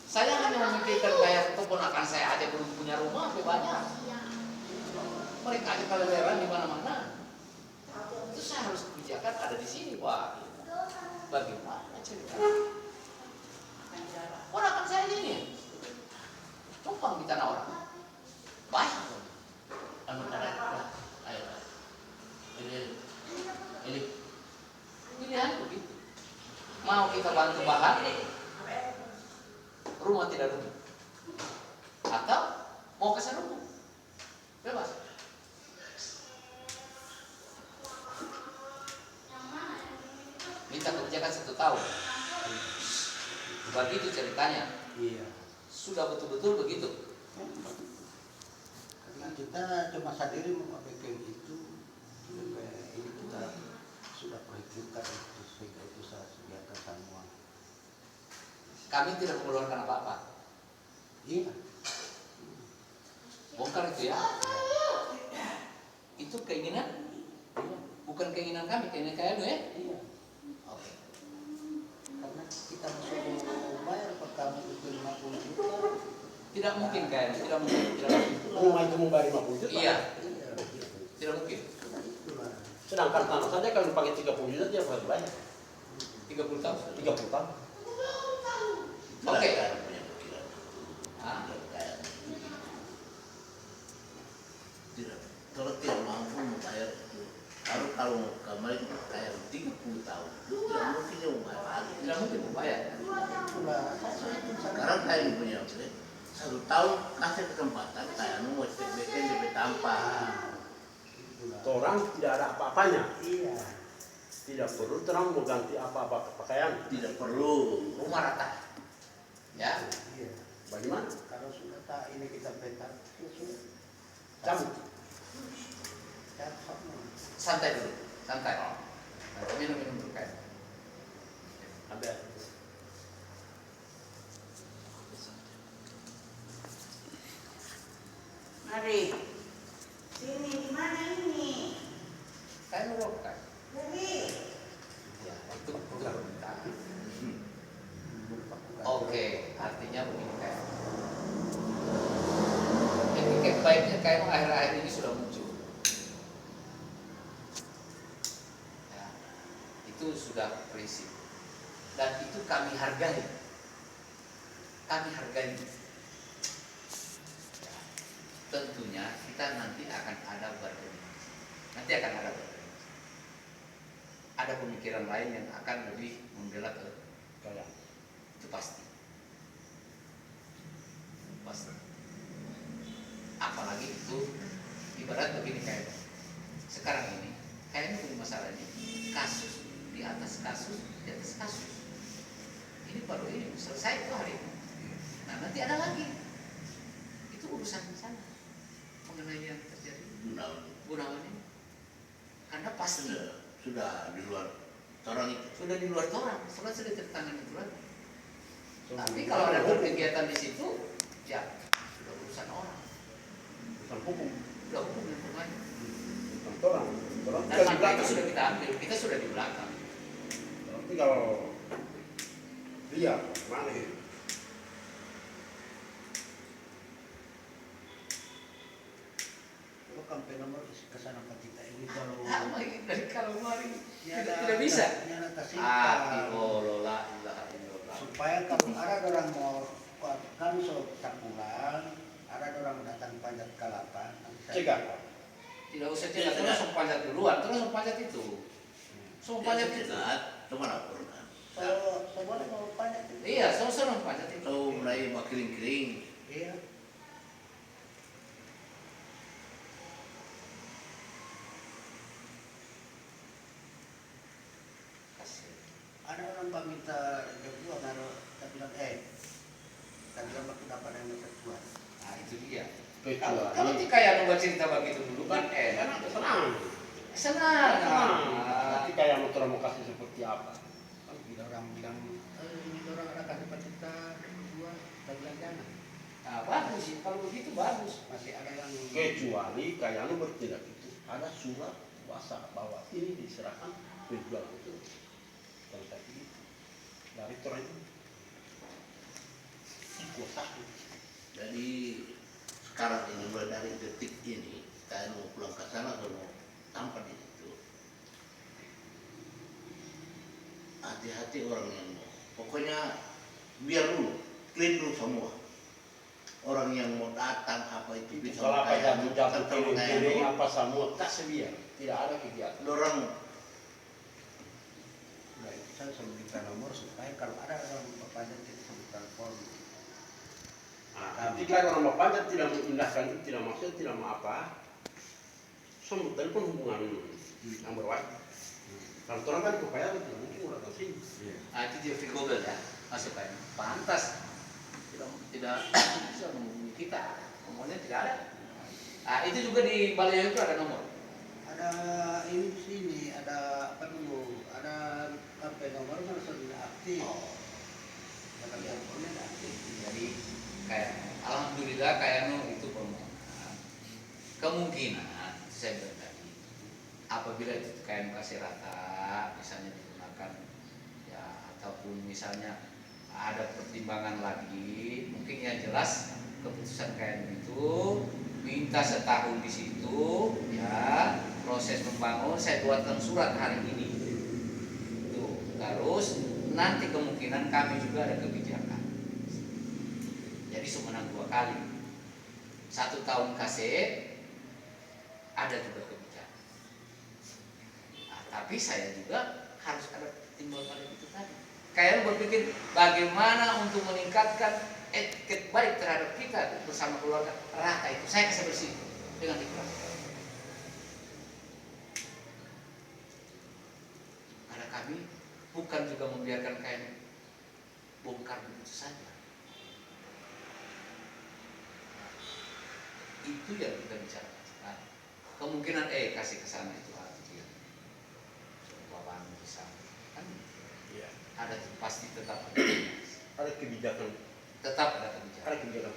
saya hanya memikirkan bayar keponakan saya aja belum punya rumah, banyak. mereka ada keleleran di mana-mana. Itu saya harus kebijakan ada di sini. Wah, bagaimana cerita? Orang kan saya ini numpang di tanah orang. Baik. Anu cara, ayo. Ini Pilihan begitu. Mau kita bantu bahan, rumah tidak rubuh. Atau mau kesan rubuh, bebas. Minta kebijakan 1 tahun. Begitu ceritanya. Iya. Sudah betul-betul begitu. Karena kita cuma sendiri memakai itu, ini kita sudah perhitungkan itu sehingga itu saya sediakan semua. Kami tidak mengeluarkan apa-apa. Iya. Bongkar itu ya. Itu keinginan, bukan keinginan kami, keinginan kalian ya. Iya. Oke. Karena kita suruh bayar per kami itu 50 juta. Tidak mungkin kalian, tidak mungkin, tidak mungkin. Rumah itu mau bayar 50 juta. Iya, Iya. tidak mungkin. Itulah. Sedangkan tanah saja kalau dipakai 30 juta dia harus bayar. 30 tahun. 30 tahun. Oke. punya pikiran. Ah, Tidak, kalau tidak mampu membayar itu, kalau kemarin kayak 30 tahun, tidak mungkin dia membayar lagi. tidak mungkin membayar. Itulah. Saya itu sangat. Sekarang saya punya 1 tahun kasih kesempatan kayak mau cek BN DP tanpa. Itulah. Orang tidak ada apa-apanya. Iya. Tidak perlu terang mau ganti apa-apa pakaian. Tidak perlu. Rumah rata. Ya. Iya. Bagaimana? Kalau sudah tak ini kita petak, ya sudah. Cabut. Cabut sama. Santai dulu, santai. Minum dulu kayak. Ada. Mari. Sini, di mana ini? Kayak merokok. Jadi, Ya, itu bukan permintaan. Oke, artinya begini kayak. Etiket baiknya kayak akhir-akhir ini sudah muncul. Ya, itu sudah prinsip. Dan itu kami hargai. Kami hargai. Ya, tentunya kita nanti akan ada berkoordinasi. Nanti akan ada berkoordinasi. Ada pemikiran lain yang akan lebih membela ke Kayak. itu pasti. Pasti. Apalagi itu ibarat begini kayak sekarang ini kayaknya punya masalah ini kasus di atas kasus di atas kasus. Ini baru ini selesai itu hari ini. Nah nanti ada lagi. Itu urusan di sana mengenai yang terjadi Gunawan ini. Karena pasti Sudah di luar orang itu. sudah di luar orang, sudah tertangani itu lagi. Tapi kalau ada kegiatan di situ, ya sudah urusan orang, Bukan hukum. sudah hukum yang bermain. Bukan orang. Orang Dan tinggal di maka itu belakang. sudah kita ambil, kita sudah di belakang. Tapi kalau dia mana itu? Kalau sampai nomor ke sana ke kita ini kalau Dari kalau mari ya tidak bisa. Ya ada kasih Allah, ilaha illallah. supaya kalau ada orang mau kan so tak pulang, ada orang datang panjat ke lapan. Cegah. Tidak usah cerita terus langsung panjat duluan, terus langsung panjat itu. Langsung panjat itu. Cuma lapor kan. So boleh mau panjat itu. Iya, langsung panjat itu. So mulai kering-kering. Iya. Kasih. Ada orang minta kedua naruh tak bilang tak bilang aku dapat yang kedua. Nah itu dia. Kecuali. Kalau kayak nunggu cerita begitu dulu kan enak. Senang. Senang. Nanti kayak motor mau kasih seperti apa? Kalau bila orang bilang ini orang ada kasih kita kedua, tak bilang jangan. Nah, bagus sih, kalau begitu bagus. Masih ada yang Kecuali kayak lu bertindak itu ada surat kuasa bahwa ini diserahkan penjual itu kontak itu dari orang itu dikuasai. Jadi sekarang ini mulai dari detik ini Kita mau pulang ke sana kalau tampak di situ. Hati-hati orang yang mau. Pokoknya biar dulu, clean dulu semua. Orang yang mau datang apa itu bisa Kalau apa kayak jatuh ketemu kayak piring apa semua tak sedia, tidak ada kegiatan. orang Nah, itu saya sebutkan nomor supaya kalau ada orang berpanjang kita sebut telepon. Ketika orang berpanjat tidak mengindahkan itu, tidak maksud, tidak mau apa, semua telepon hubungan yang berwajib. Kalau orang kan upaya itu mungkin udah ke sini. Nah, itu dia free Google ya, masuk kayak pantas tidak bisa menghubungi kita, nomornya tidak ada. Nah, itu juga di balai itu ada nomor. Ada ini di sini, ada apa dulu? Ada apa nomor kan sudah aktif. Ada teleponnya tidak aktif. Jadi kayak alhamdulillah kayak itu permohonan. Kemungkinan saya bilang tadi, apabila itu kayak kasih rata, misalnya digunakan ya ataupun misalnya ada pertimbangan lagi, mungkin yang jelas keputusan kayak itu minta setahun di situ ya proses membangun saya buatkan surat hari ini tuh terus nanti kemungkinan kami juga ada kebijakan jadi semenang 2 kali 1 tahun kasih ada juga kebijakan tapi saya juga harus ada timbal balik itu tadi kayak berpikir bagaimana untuk meningkatkan etiket baik terhadap kita bersama keluarga rata itu saya kasih bersih dengan ikhlas karena kami bukan juga membiarkan kain bongkar begitu saja itu yang kita bicarakan sekarang kemungkinan kasih ke sana itu artinya bapak bisa kan Ya. ada pasti tetap Ada kebijakan. tetap ada kebijakan. Ada kebijakan.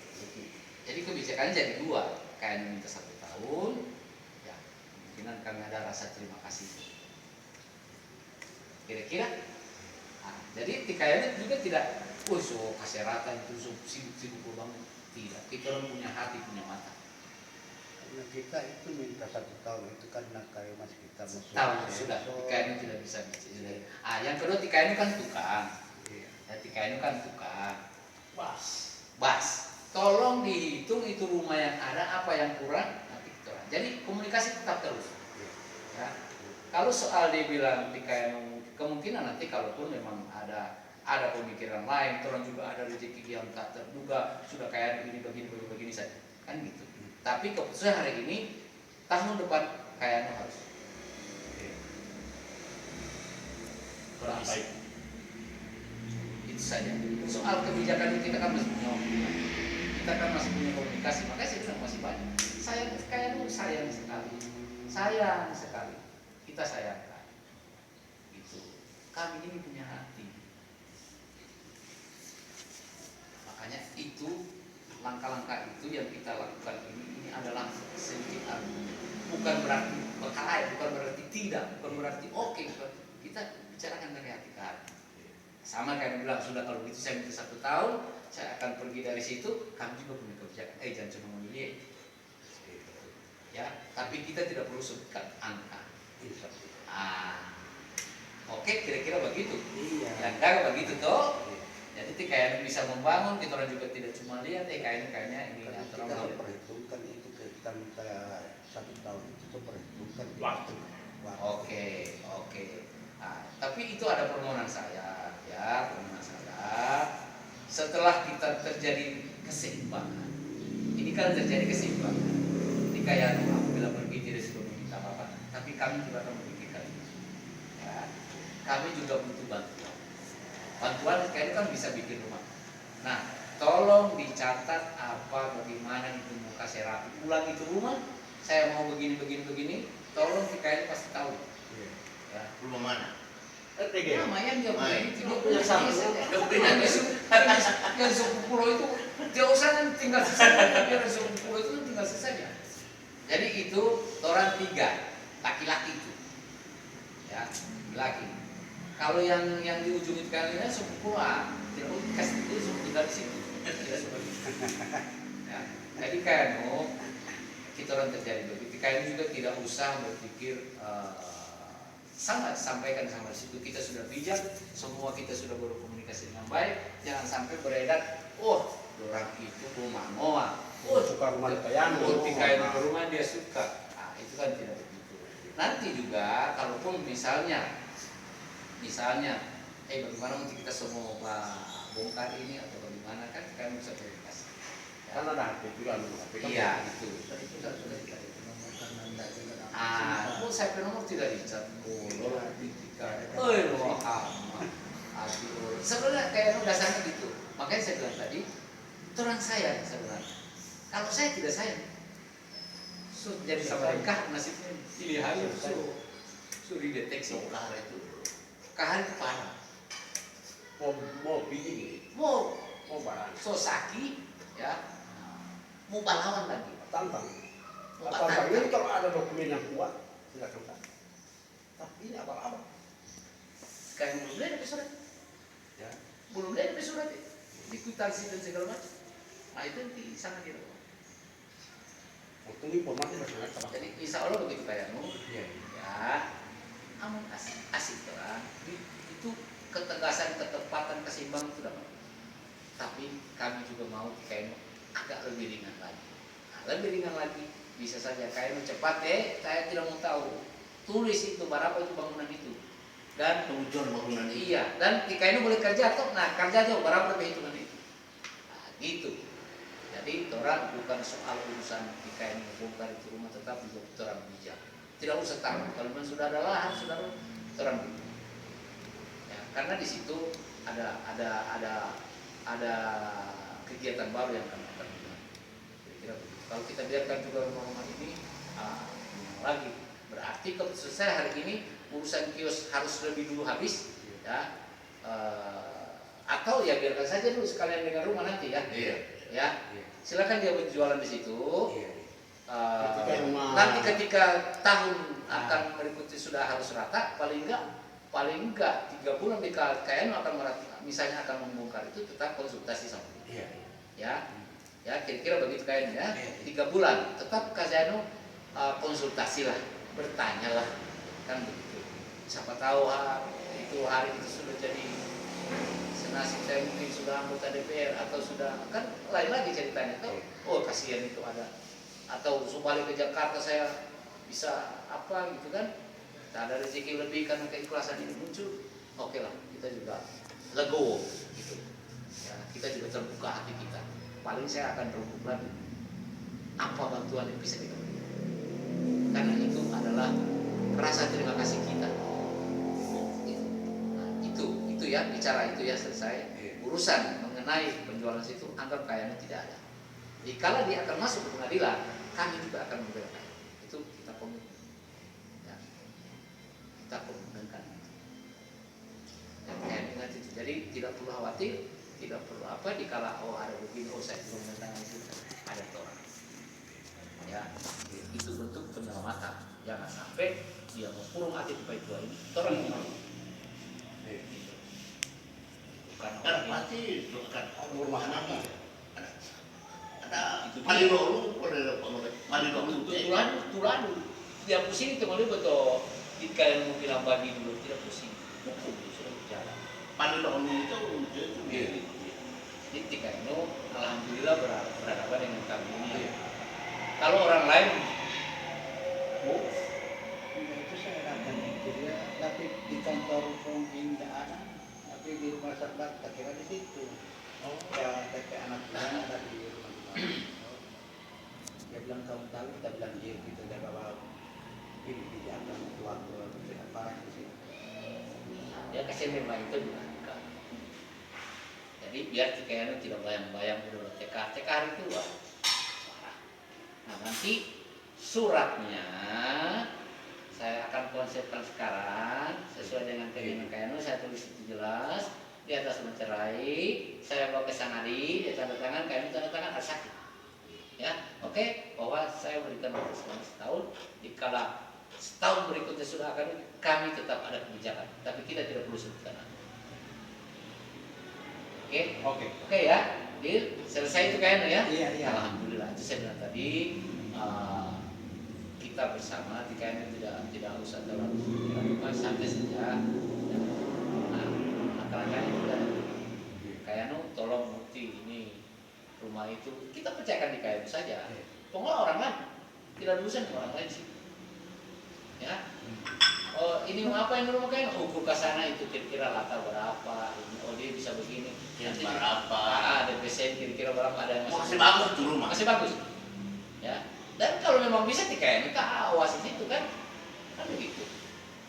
Jadi kebijakannya jadi 2, kayak minta 1 tahun, ya kemungkinan kami ada rasa terima kasih. Kira-kira, jadi TKN juga tidak, so kasih rata itu sibuk-sibuk banget, tidak. Kita orang punya hati, punya mata. Karena kita itu minta 1 tahun itu karena kayak masih kita masuk. Tahu sudah, TKN tidak bisa. Yang kedua TKN kan tukang. Iya. Ya, TKN kan tukang. Bas. Tolong dihitung itu rumah yang ada apa yang kurang nanti kita. Jadi komunikasi tetap terus. Ya. Kalau soal dibilang TKN kemungkinan nanti kalaupun memang ada pemikiran lain, orang juga ada rezeki yang tak terduga sudah kayak ini begini saja kan gitu. Tapi keputusan hari ini tahun depan kayaknya harus. Baik. Itu saja. Soal kebijakan itu kita kan masih punya kita kan masih punya komunikasi, makanya saya bilang masih banyak. Sayang sekali. Kita sayangkan. Itu. Kami ini punya hati. Makanya itu langkah-langkah itu yang kita lakukan ini adalah sedikit bukan berarti berkalahin, bukan berarti tidak, bukan berarti oke, kita bicarakan dari hati ke hati. Sama kayak bilang sudah kalau begitu saya minta 1 tahun, saya akan pergi dari situ. Kami juga punya kebijakan. Jangan cuma memilih. Ya, tapi kita tidak perlu sebutkan angka. Oke, kira-kira begitu. Iya. Yang kagak begitu toh. Jadi TKN bisa membangun, kita orang juga tidak cuma lihat kayaknya ini Karena kita terlalu. perhitungkan itu kita minta 1 tahun itu perhitungkan Waktu. Oke. Tapi itu ada permohonan saya, ya permohonan saya. Setelah kita terjadi keseimbangan, ini kan terjadi keseimbangan. Ketika ya aku bilang pergi tidak sudah meminta apa-apa, tapi kami juga akan memikirkan itu. Ya, kami juga butuh bantuan. Bantuan kayak kan bisa bikin rumah. Nah, tolong dicatat bagaimana itu muka saya rapi. Pulang itu rumah, saya mau begini. Tolong TKN pasti tahu. Ya. rumah mana? RTG. Namanya dia Baik. punya punya satu. Yang di suku pulau itu jauh sana tinggal sesanya. Yang di suku pulau itu tinggal sesanya. Jadi itu orang 3 laki-laki itu, ya laki. Kalau yang di ujung itu kalinya suku pulau, tidak boleh kasih itu suku tinggal di situ. Tidak seperti itu. Ya. Jadi kayak kita orang terjadi begitu. Kalian juga tidak usah berpikir sama, sampaikan sama situ kita sudah bijak, semua kita sudah berkomunikasi dengan baik, jangan sampai beredar, oh orang itu rumah Noah, oh suka rumah Kayano, ketika itu ke rumah dia suka, nah, itu kan tidak begitu. Nanti juga kalaupun misalnya bagaimana nanti kita semua bongkar ini atau bagaimana kan kalian bisa komunikasi. Kan ada HP juga lu. Iya itu. Saya nomor tidak dicat. Sebenarnya kayak dasarnya gitu. Makanya saya bilang tadi, orang sayang sebenarnya. Kalau saya tidak sayang, jadi sama nikah nasibnya pilihan suri deteksi. Kahar itu parah. Mau bini, Mau barang. sosaki, ya, mau pahlawan lagi. Tantang. Mau Tantang patah. ini kalau ada dokumen yang kuat, silakan. Tapi ini abal-abal. Sekarang belum ada surat. Ya. Belum ada surat. Di kwitansi dan segala macam. Nah itu di sana gitu. Untuk informasi masyarakat. Jadi insya Allah begitu kayakmu. Iya. Ya, aman asik orang. Itu ketegasan, ketepatan, keseimbangan itu dapat. Tapi kami juga mau kayaknya agak lebih ringan lagi. Nah, lebih ringan lagi bisa saja kayaknya cepat saya tidak mau tahu. Tulis itu berapa itu bangunan itu dan Tujuan bangunan ini. iya dan kayaknya boleh kerja atau kerja aja berapa perhitungan itu. Nah, gitu. Jadi orang bukan soal urusan kayaknya bongkar itu rumah, tetapi orang bijak. Tidak usah takut kalau memang sudah ada lahan, sudah orang bijak. Ya, karena di situ ada kegiatan baru yang akan kita lakukan. Kira-kira begitu. Kalau kita biarkan juga rumah-rumah ini lagi berarti kalau selesai hari ini urusan kios harus lebih dulu habis, ya. Atau ya biarkan saja dulu sekalian dengan rumah nanti ya. Iya. Ya. Silakan dia berjualan di situ. Iya. Nanti ketika tahun akan berikutnya sudah harus rata, paling enggak 3 bulan di KN akan merata, misalnya akan membongkar itu tetap konsultasi sama dia. Iya. Ya kira-kira begitu kayaknya ya. 3 bulan tetap KZNU konsultasi lah, bertanya lah, kan begitu. Siapa tahu hari itu sudah jadi senasib saya mungkin sudah anggota DPR atau sudah kan lain lagi ceritanya tuh. Oh kasihan itu ada. Atau balik ke Jakarta saya bisa apa gitu kan, tak ada rezeki lebih karena keikhlasan ini muncul, oke lah kita juga legowo gitu ya, kita juga terbuka hati kita, paling saya akan terbuka lagi apa bantuan yang bisa kita berikan, karena itu adalah rasa terima kasih kita gitu. Nah, itu ya bicara itu ya selesai urusan mengenai penjualan situ, anggap kayaknya tidak ada. Jadi kalau dia akan masuk ke pengadilan, kami juga akan membela kaya. Itu kita komitmen. Ya. Kita komitmenkan. Dan kayak ingat itu. Jadi tidak perlu khawatir, tidak perlu apa dikala ada begini, saya belum menentang itu ada orang. Ya, itu bentuk penyelamatan. Jangan sampai dia mau kurung hati di tua ini. Orang yang mau. Bukan orang ini. Pasti itu akan Rumah apa? ada paling dulu paling dulu Tuladu dia pusing itu malu betul jika yang mau bilang bagi dulu tidak pusing hukum sudah berjalan paling dulu itu jadi ketika itu alhamdulillah berhadapan dengan kami ini kalau orang lain Itu saya akan itu dia, tapi di kantor Pongking tidak ada, tapi di rumah serbat tak kira di situ. Ya, tapi anak bulan ada di rumah. Dia bilang kamu tahu, kita bilang iya kita jaga bawa ini tidak akan tua-tua tidak parah di sini. dia kasih memang itu dinamika jadi biar kayaknya tidak bayang-bayang udah TK itu wah parah. Nah nanti suratnya saya akan konsepkan sekarang sesuai dengan keinginan kayaknya saya tulis itu jelas di atas mencerai, saya bawa ke Sanadi, dia tanda tangan, kami tanda tangan sakit. Ya, oke, bahwa saya berikan waktu selama setahun, dikala setahun berikutnya sudah akan kami tetap ada kebijakan, tapi kita tidak perlu sebutkan. Oke ya, deal, selesai itu kayaknya ya. Iya. Alhamdulillah, itu saya bilang tadi. kita bersama di KNU tidak usah terlalu santai saja. Nah, akan-akan juga KNU tolong bukti ini rumah itu kita percayakan di KNU saja. Pengelola orang lain tidak urusan dengan orang lain sih. Ya. Oh ini mau apa yang rumah KNU? Ukur ke sana itu kira-kira lata berapa? Oh dia bisa begini. Nanti berapa? DPC kira-kira berapa ada yang Masih bagus tuh rumah. masih bagus. Ya. Dan kalau memang bisa di KNU kita awas itu kan begitu.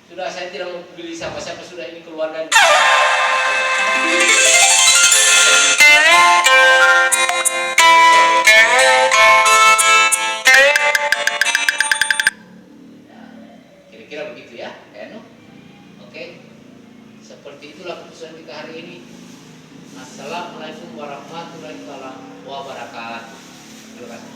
Sudah saya tidak mau beli siapa-siapa sudah ini keluarga. Kira-kira begitu ya, KNU. Oke. Seperti itulah keputusan kita hari ini. Assalamualaikum warahmatullahi wabarakatuh. Terima kasih.